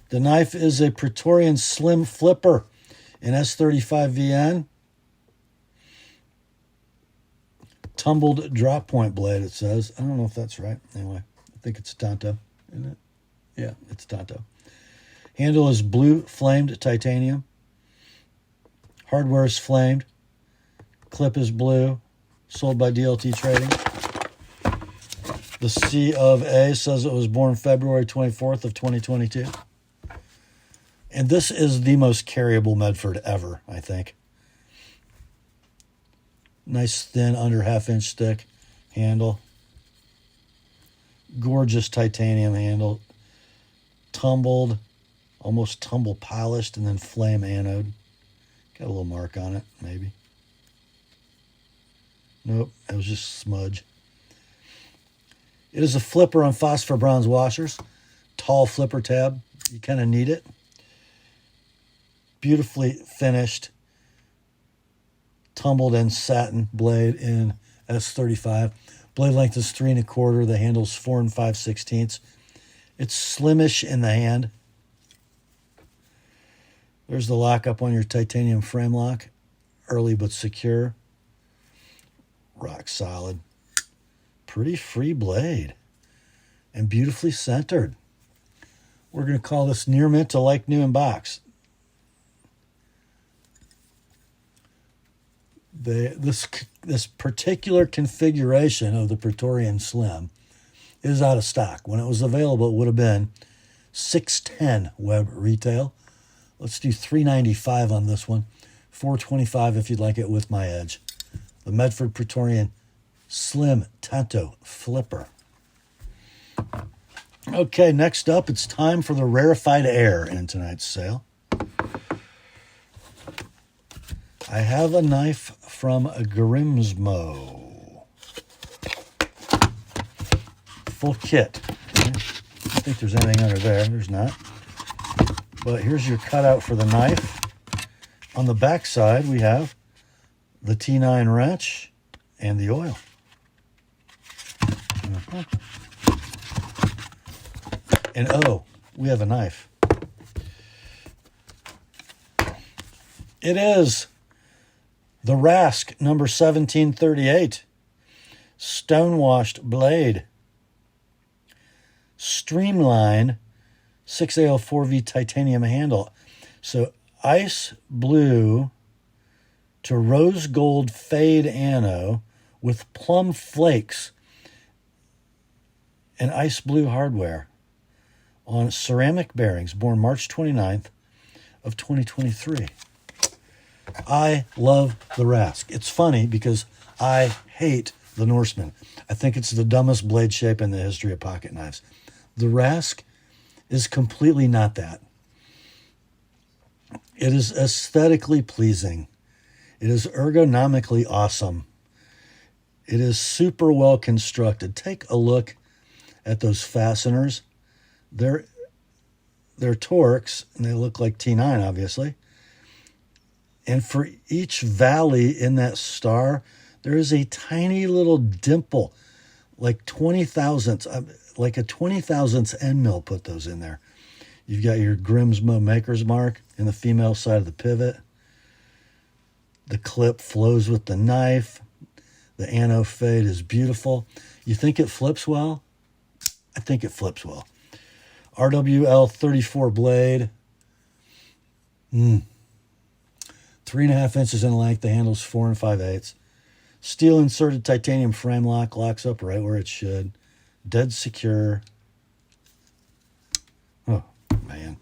The knife is a Praetorian Slim Flipper in S35VN. Tumbled drop point blade, it says. I don't know if that's right. Anyway, I think it's Tanto, isn't it? Yeah, it's Tanto. Handle is blue flamed titanium. Hardware is flamed. Clip is blue. Sold by DLT Trading. The C of A says it was born February 24th of 2022. And this is the most carryable Medford ever, I think. Nice thin under half-inch thick handle. Gorgeous titanium handle. Tumbled, almost tumble polished, and then flame anode. Got a little mark on it, maybe. Nope, it was just smudge. It is a flipper on phosphor bronze washers. Tall flipper tab. You kind of need it. Beautifully finished. Tumbled and satin blade in S35. Blade length is 3 1/4. The handle's 4 5/16. It's slimish in the hand. There's the lockup on your titanium frame lock. Early but secure. Rock solid. Pretty free blade. And beautifully centered. We're going to call this near mint to like new in box. This particular configuration of the Praetorian Slim is out of stock. When it was available, it would have been $610 web retail. Let's do $395 on this one. $425 if you'd like it with my edge. The Medford Praetorian Slim Tanto Flipper. Okay, next up, it's time for the rarefied air in tonight's sale. I have a knife from Grimsmo. Full kit. I don't think there's anything under there. There's not. But here's your cutout for the knife. On the back side, we have the T9 wrench and the oil. And oh, we have a knife. It is the Rask number 1738. Stonewashed blade. Streamline 6AL4V titanium handle. So ice blue to rose gold fade anno with plum flakes and ice blue hardware on ceramic bearings, born March 29th of 2023. I love the Rask. It's funny because I hate the Norseman. I think it's the dumbest blade shape in the history of pocket knives. The Rask is completely not that. It is aesthetically pleasing. It is ergonomically awesome. It is super well constructed. Take a look at those fasteners. They're Torx, and they look like T9, obviously. And for each valley in that star, there is a tiny little dimple, like 20 thousandths, like a 20 thousandths end mill put those in there. You've got your Grimsmo maker's mark in the female side of the pivot. The clip flows with the knife. The anno fade is beautiful. You think it flips well? I think it flips well. RWL 34 blade. 3.5 inches in length. The handle's 4 5/8. Steel inserted titanium frame lock. Locks up right where it should. Dead secure. Oh, man.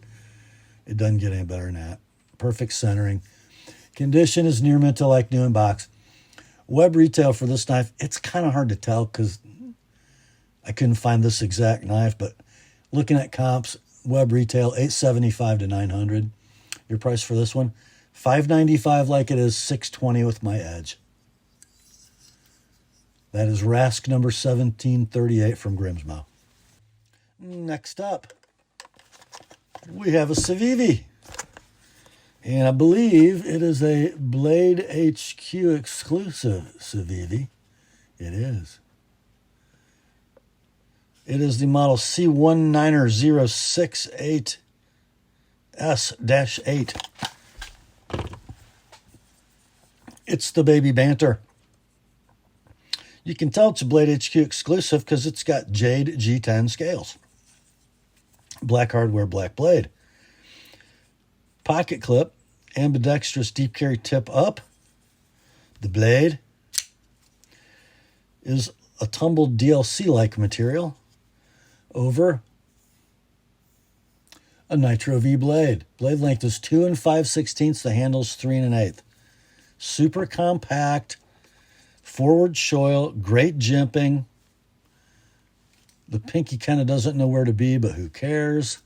It doesn't get any better than that. Perfect centering. Condition is near mint to like new in box. Web retail for this knife, it's kind of hard to tell because I couldn't find this exact knife, but looking at comps, web retail $875 to $900. Your price for this one, $595 like it is, $620 with my edge. That is Rask number 1738 from Grimsmo. Next up, we have a Civivi. And I believe it is a Blade HQ exclusive Civivi. It is. It is the model C19068S-8. It's the Baby Banter. You can tell it's a Blade HQ exclusive because it's got Jade G10 scales. Black hardware, black blade. Pocket clip, ambidextrous deep carry tip up. The blade is a tumbled DLC-like material over a Nitro-V blade. Blade length is 2 5/16. The handle's 3 1/8. Super compact, forward shoil, great jimping. The pinky kind of doesn't know where to be, but who cares?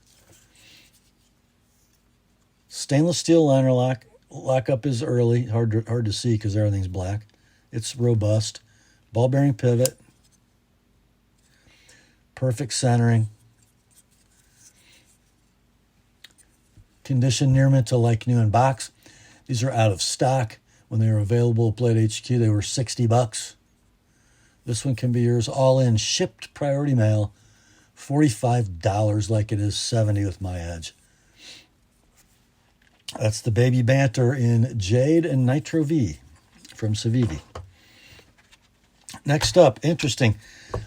Stainless steel liner lock. Lockup is early, hard to see because everything's black. It's robust. Ball bearing pivot. Perfect centering. Condition near mint to like new in box. These are out of stock. When they were available at Blade HQ, they were $60. This one can be yours all in, shipped priority mail, $45 like it is $70 with my edge. That's the Baby Banter in Jade and Nitro-V from Civivi. Next up, interesting.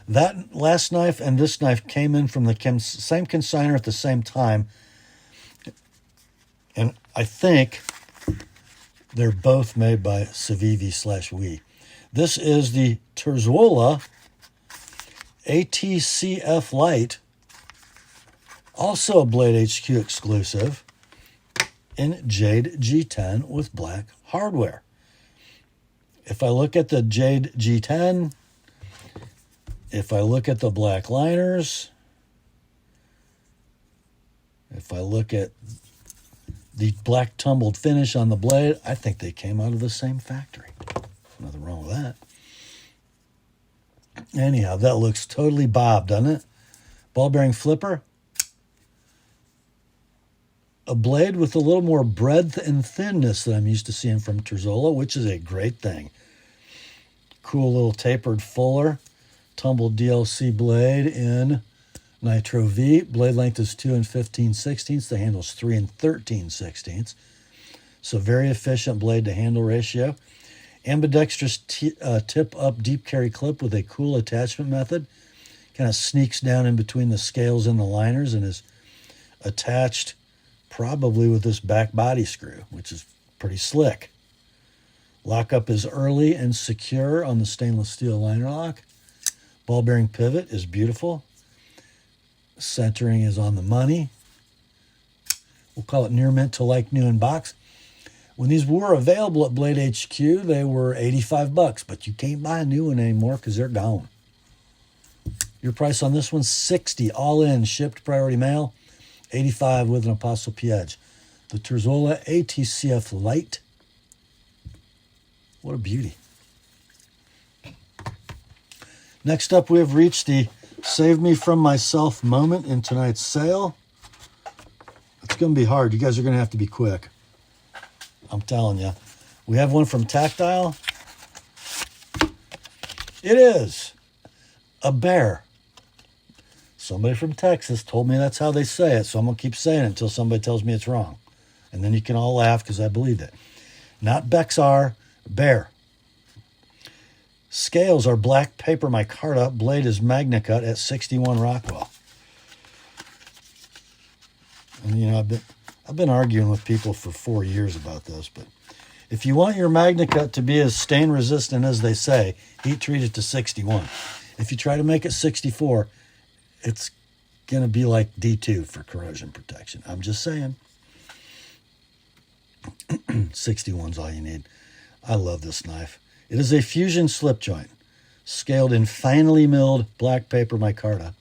That last knife and this knife came in from the same consignor at the same time. And I think they're both made by Civivi/We. This is the Terzola ATCF Lite, also a Blade HQ exclusive, in Jade G10 with black hardware. If I look at the Jade G10, if I look at the black liners, if I look at the black tumbled finish on the blade, I think they came out of the same factory. Nothing wrong with that. Anyhow, that looks totally bob, doesn't it? Ball bearing flipper. A blade with a little more breadth and thinness than I'm used to seeing from Terzola, which is a great thing. Cool little tapered fuller, tumbled DLC blade in Nitro-V, blade length is 2 15/16. The handle is 3 13/16. So very efficient blade to handle ratio. Ambidextrous tip-up deep carry clip with a cool attachment method. Kind of sneaks down in between the scales and the liners and is attached probably with this back body screw, which is pretty slick. Lockup is early and secure on the stainless steel liner lock. Ball bearing pivot is beautiful. Centering is on the money. We'll call it near mint to like new in box. When these were available at Blade HQ, they were $85, but you can't buy a new one anymore because they're gone. Your price on this one, $60 all in, shipped priority mail, $85 with an ApostleP Edge. The Terzola ATCF Lite. What a beauty. Next up, we have reached the Save Me From Myself moment in tonight's sale. It's going to be hard. You guys are going to have to be quick. I'm telling you. We have one from Tactile. It is a bear. Somebody from Texas told me that's how they say it, so I'm going to keep saying it until somebody tells me it's wrong. And then you can all laugh because I believed it. Not Bexar, bear. Scales are black paper micarta. Blade is Magna Cut at 61 Rockwell. And you know, I've been arguing with people for 4 years about this, but if you want your Magna Cut to be as stain resistant as they say, heat treat it to 61. If you try to make it 64, it's going to be like D2 for corrosion protection. I'm just saying. 61's all you need. I love this knife. It is a fusion slip joint, scaled in finely milled black paper micarta.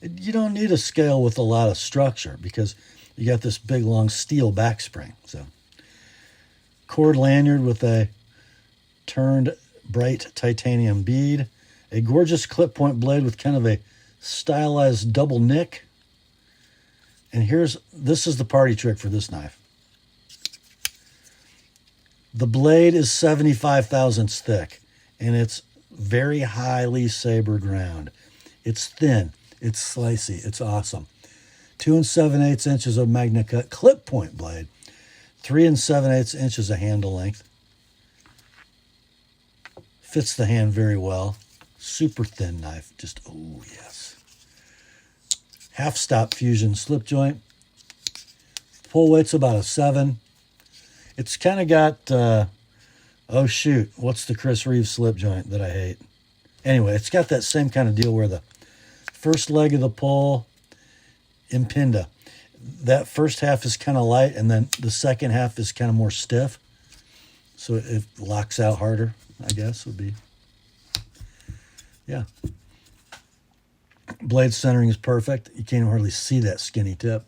You don't need a scale with a lot of structure because you got this big long steel back spring. So, cord lanyard with a turned bright titanium bead, a gorgeous clip point blade with kind of a stylized double nick. And this is the party trick for this knife. The blade is 75 thousandths thick, and it's very highly saber ground. It's thin, it's slicey, it's awesome. 2 7/8 inches of Magna Cut clip point blade, 3 7/8 inches of handle length. Fits the hand very well. Super thin knife, just, oh yes. Half stop fusion slip joint. Pull weight's about a 7. It's kind of got, oh shoot, what's the Chris Reeves slip joint that I hate? Anyway, it's got that same kind of deal where the first leg of the pull, impinda, that first half is kind of light, and then the second half is kind of more stiff. So it locks out harder, I guess, would be. Yeah. Blade centering is perfect. You can't hardly see that skinny tip.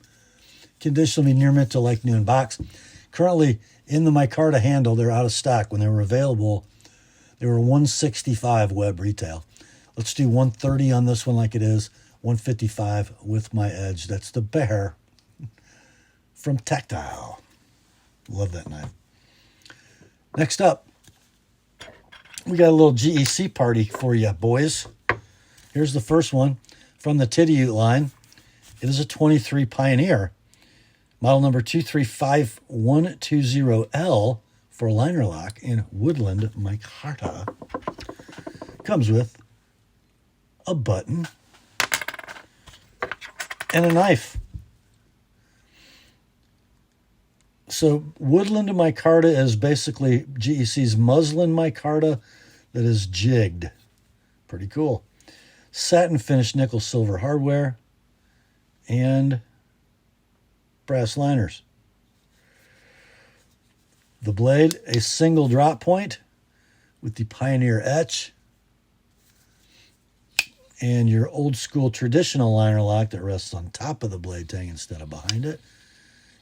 Condition will be near mint to like new in box. Currently, in the micarta handle, they're out of stock. When they were available, they were $165 web retail. Let's do $130 on this one like it is. $155 with my edge. That's the bear from Tactile. Love that knife. Next up, we got a little GEC party for you, boys. Here's the first one from the Titty Ute line. It is a 23 Pioneer. Model number 235120L for liner lock in woodland micarta. Comes with a button and a knife. So woodland micarta is basically GEC's muslin micarta that is jigged. Pretty cool. Satin finished nickel silver hardware and brass liners. The blade, a single drop point with the Pioneer etch and your old school traditional liner lock that rests on top of the blade tang instead of behind it.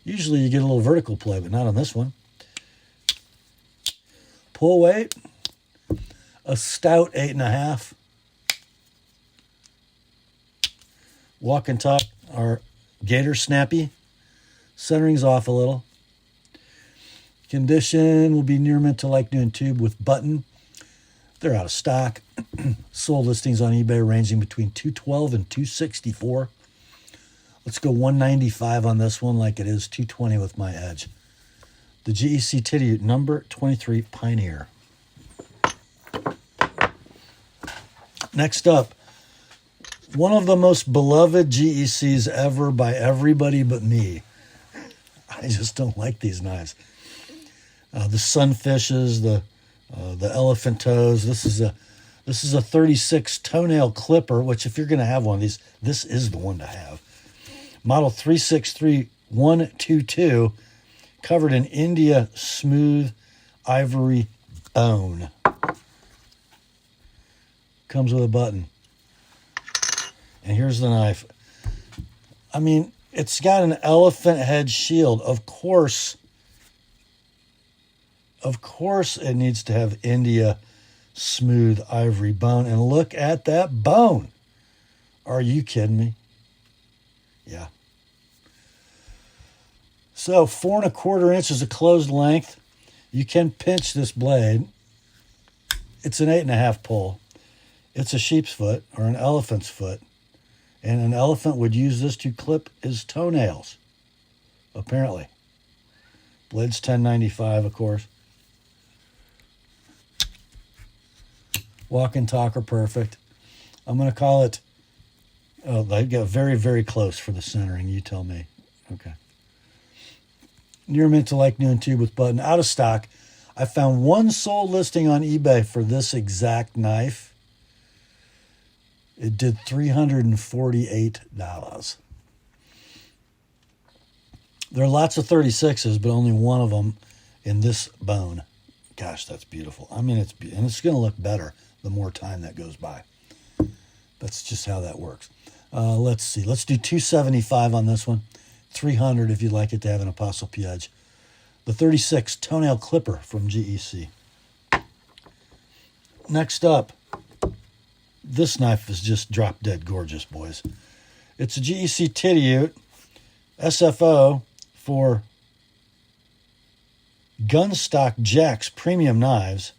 Usually you get a little vertical play, but not on this one. Pull weight, a stout 8.5. Walk and talk are gator snappy. Centering's off a little. Condition will be near mint to like new in tube with button. They're out of stock. Sold listings on eBay ranging between $212 and $264. Let's go 195 on this one like it is 220 with my edge. The GEC Titty number 23 Pioneer. Next up, one of the most beloved GECs ever by everybody but me. I just don't like these knives. The sunfishes, the elephant toes. This is a 36 toenail clipper, which if you're going to have one of these, this is the one to have. Model 363122, covered in India smooth ivory bone. Comes with a button. And here's the knife. I mean, it's got an elephant head shield. Of course it needs to have India smooth ivory bone. And look at that bone. Are you kidding me? Yeah. So 4 1/4 inches of closed length. You can pinch this blade. It's an 8.5 pull. It's a sheep's foot or an elephant's foot. And an elephant would use this to clip his toenails, apparently. Blade's 1095, of course. Walk and talk are perfect. I'm going to call it, oh, they got very, very close for the centering. You tell me. Okay. Near mint to like new and tube with button. Out of stock. I found one sold listing on eBay for this exact knife. It did $348. There are lots of 36s, but only one of them in this bone. Gosh, that's beautiful. I mean, and it's going to look better the more time that goes by. That's just how that works. Let's see. Let's do 275 on this one. 300 if you'd like it to have an ApostleP edge. The 36 toenail clipper from GEC. Next up, this knife is just drop dead gorgeous, boys. It's a GEC Titty SFO for Gunstock Jacks premium knives.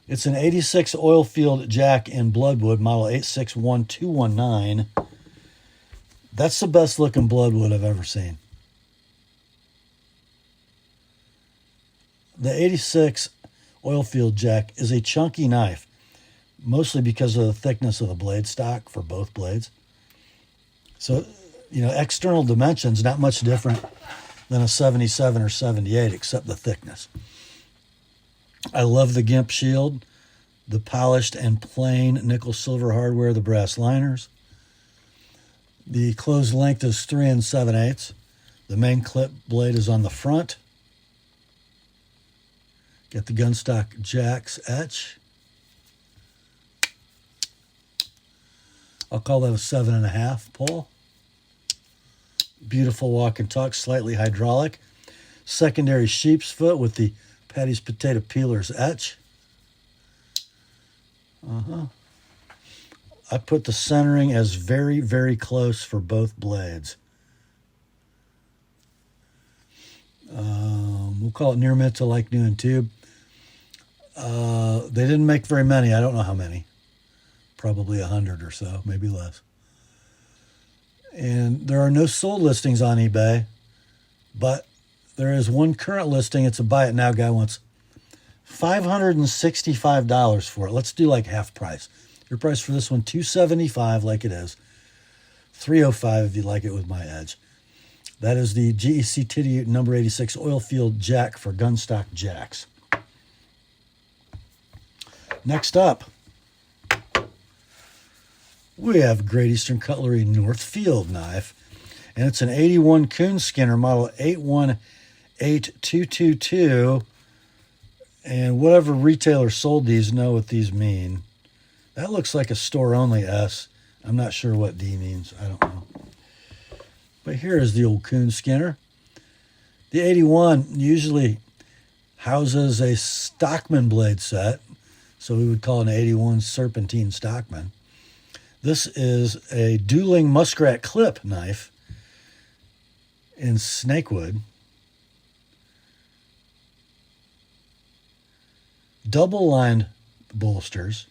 It's an 86 oil field jack in Bloodwood, model 861219. That's the best looking Bloodwood I've ever seen. The 86 oil field jack is a chunky knife, mostly because of the thickness of the blade stock for both blades. So, external dimensions, not much different than a 77 or 78, except the thickness. I love the GIMP shield, the polished and plain nickel silver hardware, the brass liners. The closed length is 3 7/8. The main clip blade is on the front. Get the Gunstock Jacks etch. I'll call that a 7.5 pull. Beautiful walk and talk, slightly hydraulic. Secondary sheep's foot with the Patty's potato peelers etch. I put the centering as very, very close for both blades. We'll call it near mint to like new and tube. They didn't make very many. I don't know how many. Probably 100 or so, maybe less. And there are no sold listings on eBay, but there is one current listing. It's a buy it now guy wants $565 for it. Let's do like half price. Your price for this one, $275 like it is. $305 if you like it with my edge. That is the GEC Titty number 86 oil field jack for Gunstock Jacks. Next up, we have Great Eastern Cutlery Northfield knife, and it's an 81 Coon Skinner, model 818222, and whatever retailer sold these know what these mean. That looks like a store-only S. I'm not sure what D means. I don't know. But here is the old Coon Skinner. The 81 usually houses a Stockman blade set, so we would call it an 81 Serpentine Stockman. This is a dueling muskrat clip knife in snakewood. Double-lined bolsters.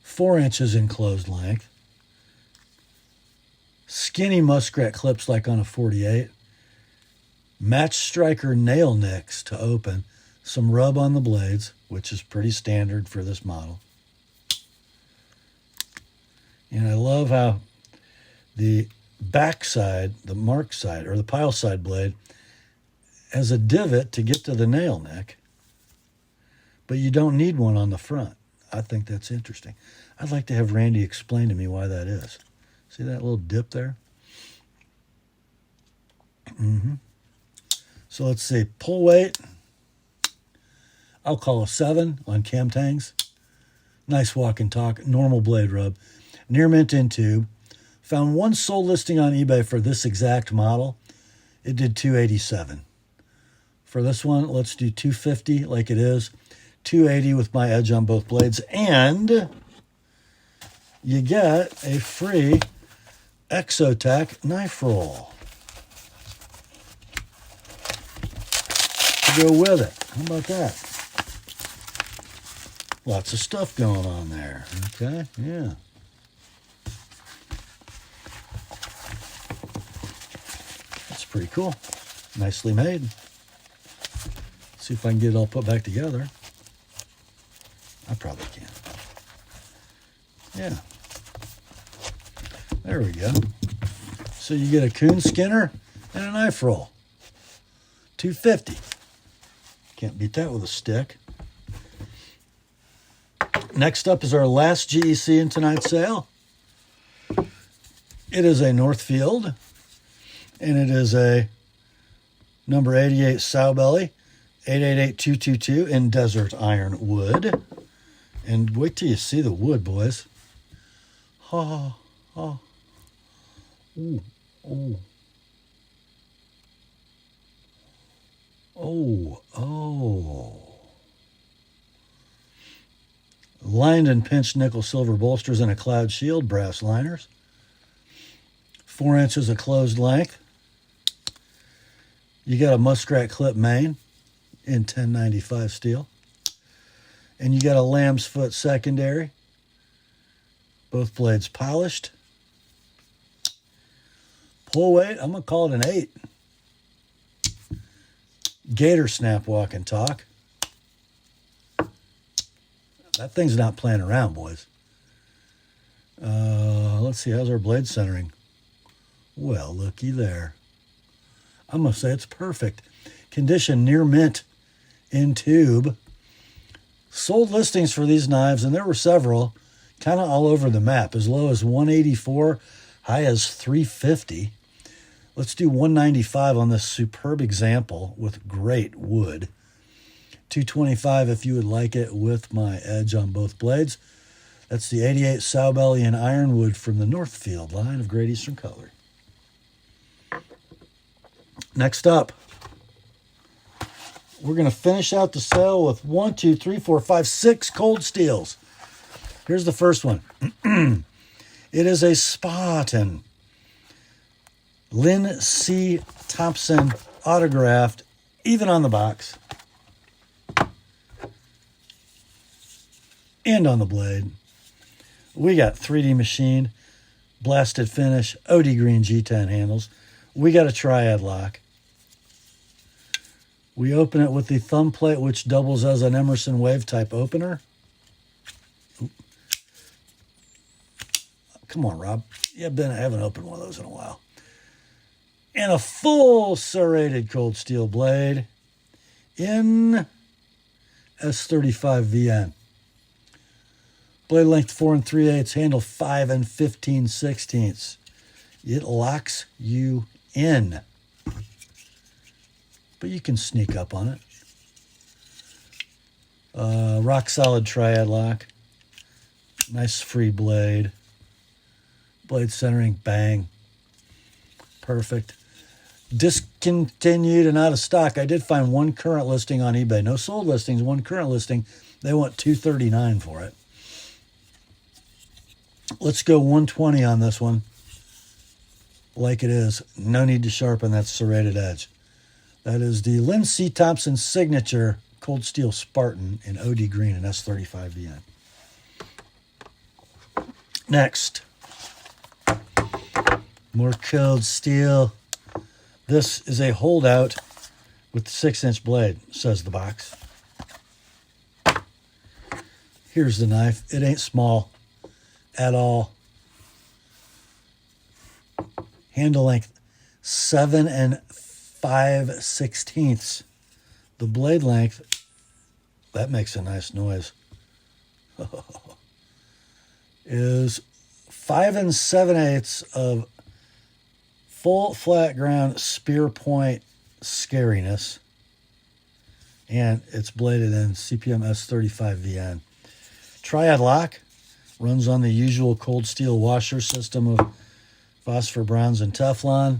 4 inches in closed length. Skinny muskrat clips like on a 48. Match striker nail nicks to open. Some rub on the blades, which is pretty standard for this model. And I love how the back side, the mark side, or the pile side blade, has a divot to get to the nail nick, but you don't need one on the front. I think that's interesting. I'd like to have Randy explain to me why that is. See that little dip there? So let's see, pull weight, I'll call a 7 on cam tangs. Nice walk and talk, normal blade rub. Near mint in tube. Found one sold listing on eBay for this exact model. It did $287. For this one, let's do $250 like it is. $280 with my edge on both blades. And you get a free Exotech knife roll to go with it. How about that? Lots of stuff going on there. Okay, yeah. That's pretty cool. Nicely made. See if I can get it all put back together. I probably can. Yeah. There we go. So you get a coon skinner and a knife roll. $250. Can't beat that with a stick. Next up is our last GEC in tonight's sale. It is a Northfield, and it is a number 88 sow belly, 888222 in desert iron wood. And wait till you see the wood, boys. Ha, ha. Ooh, ooh. Oh, oh. Lined and pinched nickel silver bolsters and a cloud shield, brass liners. 4 inches of closed length. You got a muskrat clip main in 1095 steel. And you got a lamb's foot secondary. Both blades polished. Pull weight, I'm going to call it an 8. Gator snap walk and talk. That thing's not playing around, boys. Let's see, how's our blade centering? Well, looky there. I'm going to say it's perfect. Condition near mint in tube. Sold listings for these knives, and there were several, kind of all over the map, as low as $184, high as $350. Let's do $195 on this superb example with great wood. $225 if you would like it with my edge on both blades. That's the 88 sow belly and ironwood from the Northfield line of Great Eastern Cutlery. Next up, we're going to finish out the sale with 1, 2, 3, 4, 5, 6 cold steels. Here's the first one. It is a Spaten. Lynn C. Thompson autographed, even on the box. And on the blade. We got 3D machined, blasted finish, OD green G10 handles. We got a triad lock. We open it with the thumb plate, which doubles as an Emerson wave type opener. Oop. Come on, Rob. Yeah, Ben, I haven't opened one of those in a while. And a full serrated cold steel blade in S35 VN. Blade length 4 3/8, handle 5 15/16. It locks you in. But you can sneak up on it. Rock solid triad lock. Nice free blade. Blade centering, bang. Perfect. Discontinued and out of stock. I did find one current listing on eBay. No sold listings, one current listing. They want $239 for it. Let's go 120 on this one. Like it is. No need to sharpen that serrated edge. That is the Lynn C. Thompson signature cold steel Spartan in OD green and S35 VN. Next, More cold steel. This is a holdout with 6-inch blade, says the box. Here's the knife. It ain't small at all. Handle length 7 5/16. The blade length, that makes a nice noise, is 5 7/8 of full flat ground spear point scariness. And it's bladed in CPM S35 VN. Triad lock runs on the usual cold steel washer system of phosphor bronze and Teflon.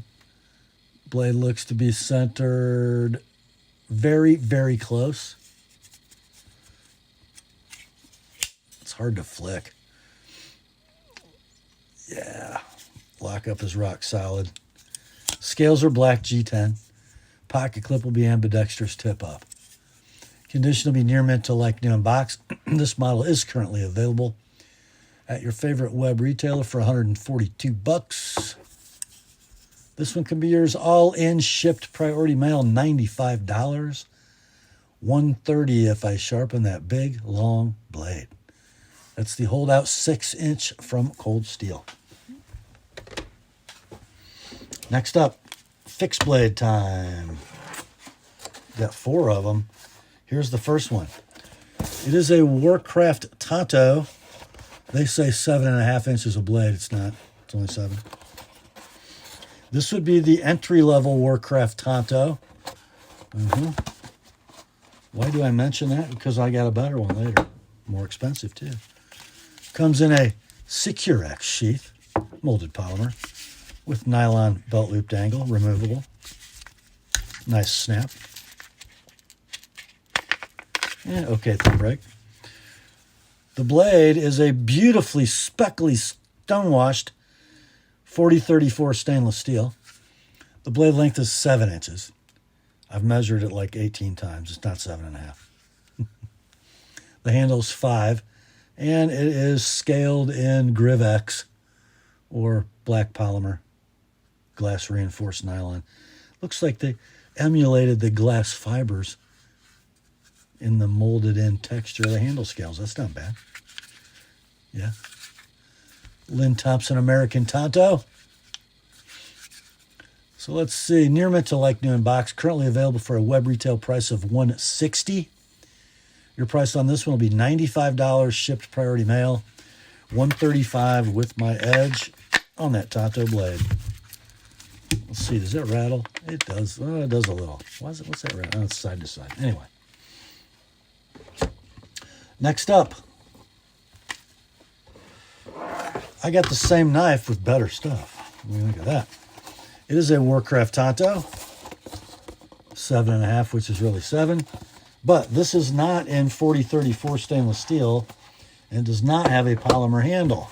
Blade looks to be centered very, very close. It's hard to flick. Yeah. Lockup is rock solid. Scales are black G10. Pocket clip will be ambidextrous tip up. Condition will be near mint to like new in box. This model is currently available at your favorite web retailer for $142. This one can be yours all in, shipped priority mail, $95. $130 if I sharpen that big, long blade. That's the holdout 6-inch from Cold Steel. Next up, fixed blade time. Got 4 of them. Here's the first one. It is a Warcraft Tanto. They say 7.5 inches of blade. It's not. It's only 7. This would be the entry-level Warcraft Tanto. Why do I mention that? Because I got a better one later. More expensive, too. Comes in a Secure-X sheath, molded polymer, with nylon belt loop dangle, removable. Nice snap. Yeah, okay, thumb break. The blade is a beautifully speckly stone-washed 4034 stainless steel. The blade length is 7 inches. I've measured it like 18 times. It's not 7.5. The handle's 5, and it is scaled in Griv-X or black polymer, glass reinforced nylon. Looks like they emulated the glass fibers in the molded in texture of the handle scales. That's not bad. Yeah. Lynn Thompson American Tanto. So let's see. Near mint to like new in box. Currently available for a web retail price of $160. Your price on this one will be $95, shipped priority mail. $135 with my edge on that Tanto blade. Let's see. Does that rattle? It does. Oh, it does a little. What's that rattle? Oh, it's side to side. Anyway. Next up, I got the same knife with better stuff. I mean, look at that. It is a Warcraft Tanto, 7.5, which is really 7. But this is not in 4034 stainless steel and does not have a polymer handle.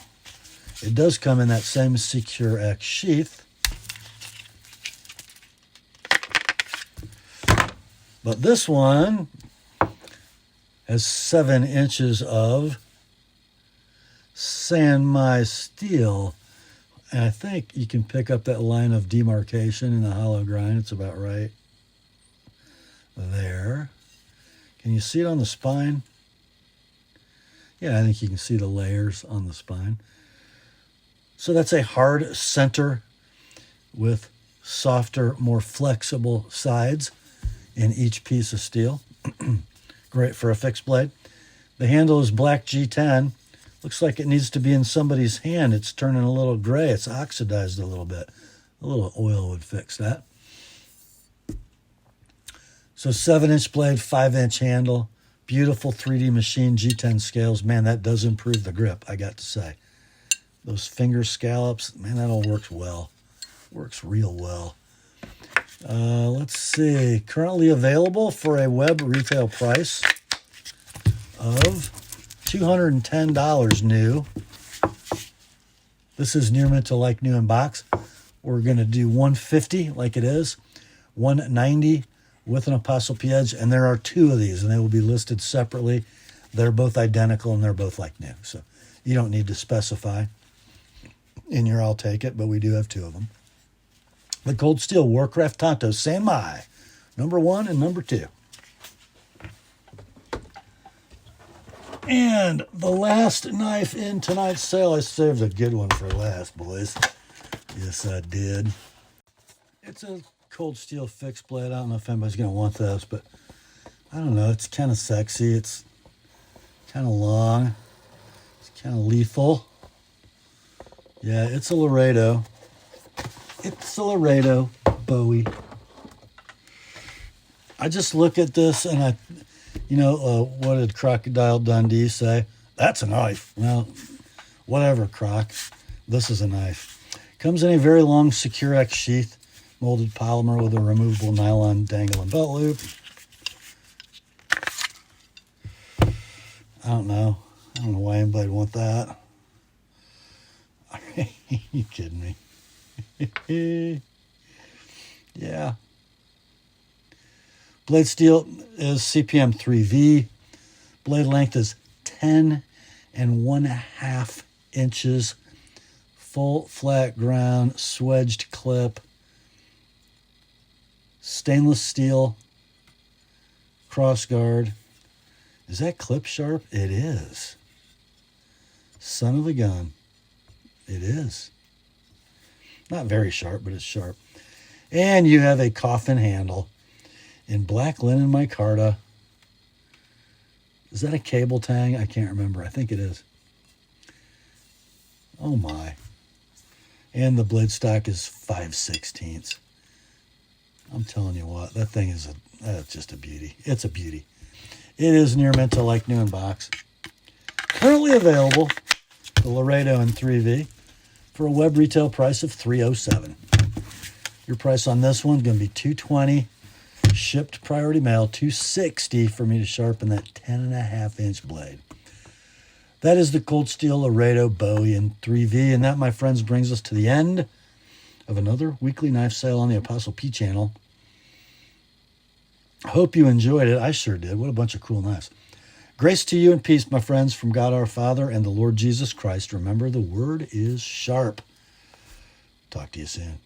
It does come in that same Secure-X sheath. But this one has 7 inches of Sanmai steel. And I think you can pick up that line of demarcation in the hollow grind. It's about right there. Can you see it on the spine? Yeah, I think you can see the layers on the spine. So that's a hard center with softer, more flexible sides in each piece of steel. Great for a fixed blade. The handle is black G10. Looks like it needs to be in somebody's hand. It's turning a little gray. It's oxidized a little bit. A little oil would fix that. So 7-inch blade, 5-inch handle. Beautiful 3D machine G10 scales. Man, that does improve the grip, I got to say. Those finger scallops, man, that all works well. Works real well. Let's see. Currently available for a web retail price of $210 new. This is near mint to like new in box. We're going to do $150 like it is, $190 with an ApostleP edge, and there are 2 of these, and they will be listed separately. They're both identical, and they're both like new, so you don't need to specify. in your, I'll take it, but we do have two of them. The Cold Steel Warcraft Tanto San Mai, number 1 and number 2. And the last knife in tonight's sale, I saved a good one for last, boys. Yes, I did. It's a Cold Steel fixed blade. I don't know if anybody's going to want this, but I don't know. It's kind of sexy. It's kind of long. It's kind of lethal. Yeah, it's a Laredo. It's a Laredo Bowie. I just look at this and what did Crocodile Dundee say? That's a knife. Well, whatever, Croc. This is a knife. Comes in a very long Securex sheath, molded polymer with a removable nylon dangle and belt loop. I don't know why anybody would want that. You kidding me? Yeah. Blade steel is CPM 3V. Blade length is 10 1/2 inches. Full flat ground, swedged clip. Stainless steel crossguard. Is that clip sharp? It is. Son of a gun. It is. Not very sharp, but it's sharp. And you have a coffin handle in black linen micarta. Is that a cable tang? I can't remember. I think it is. Oh my. And the blade stock is 5/16. I'm telling you what, that thing is that's just a beauty. It's a beauty. It is near mint to like new in box. Currently available, the Laredo in 3V, for a web retail price of $307. Your price on this one is going to be $220. Shipped priority mail, $260 for me to sharpen that 10.5 inch blade. That is the Cold Steel Laredo Bowie in 3V. And that, my friends, brings us to the end of another weekly knife sale on the Apostle P channel. Hope you enjoyed it. I sure did. What a bunch of cool knives. Grace to you and peace, my friends, from God our Father and the Lord Jesus Christ. Remember, the word is sharp. Talk to you soon.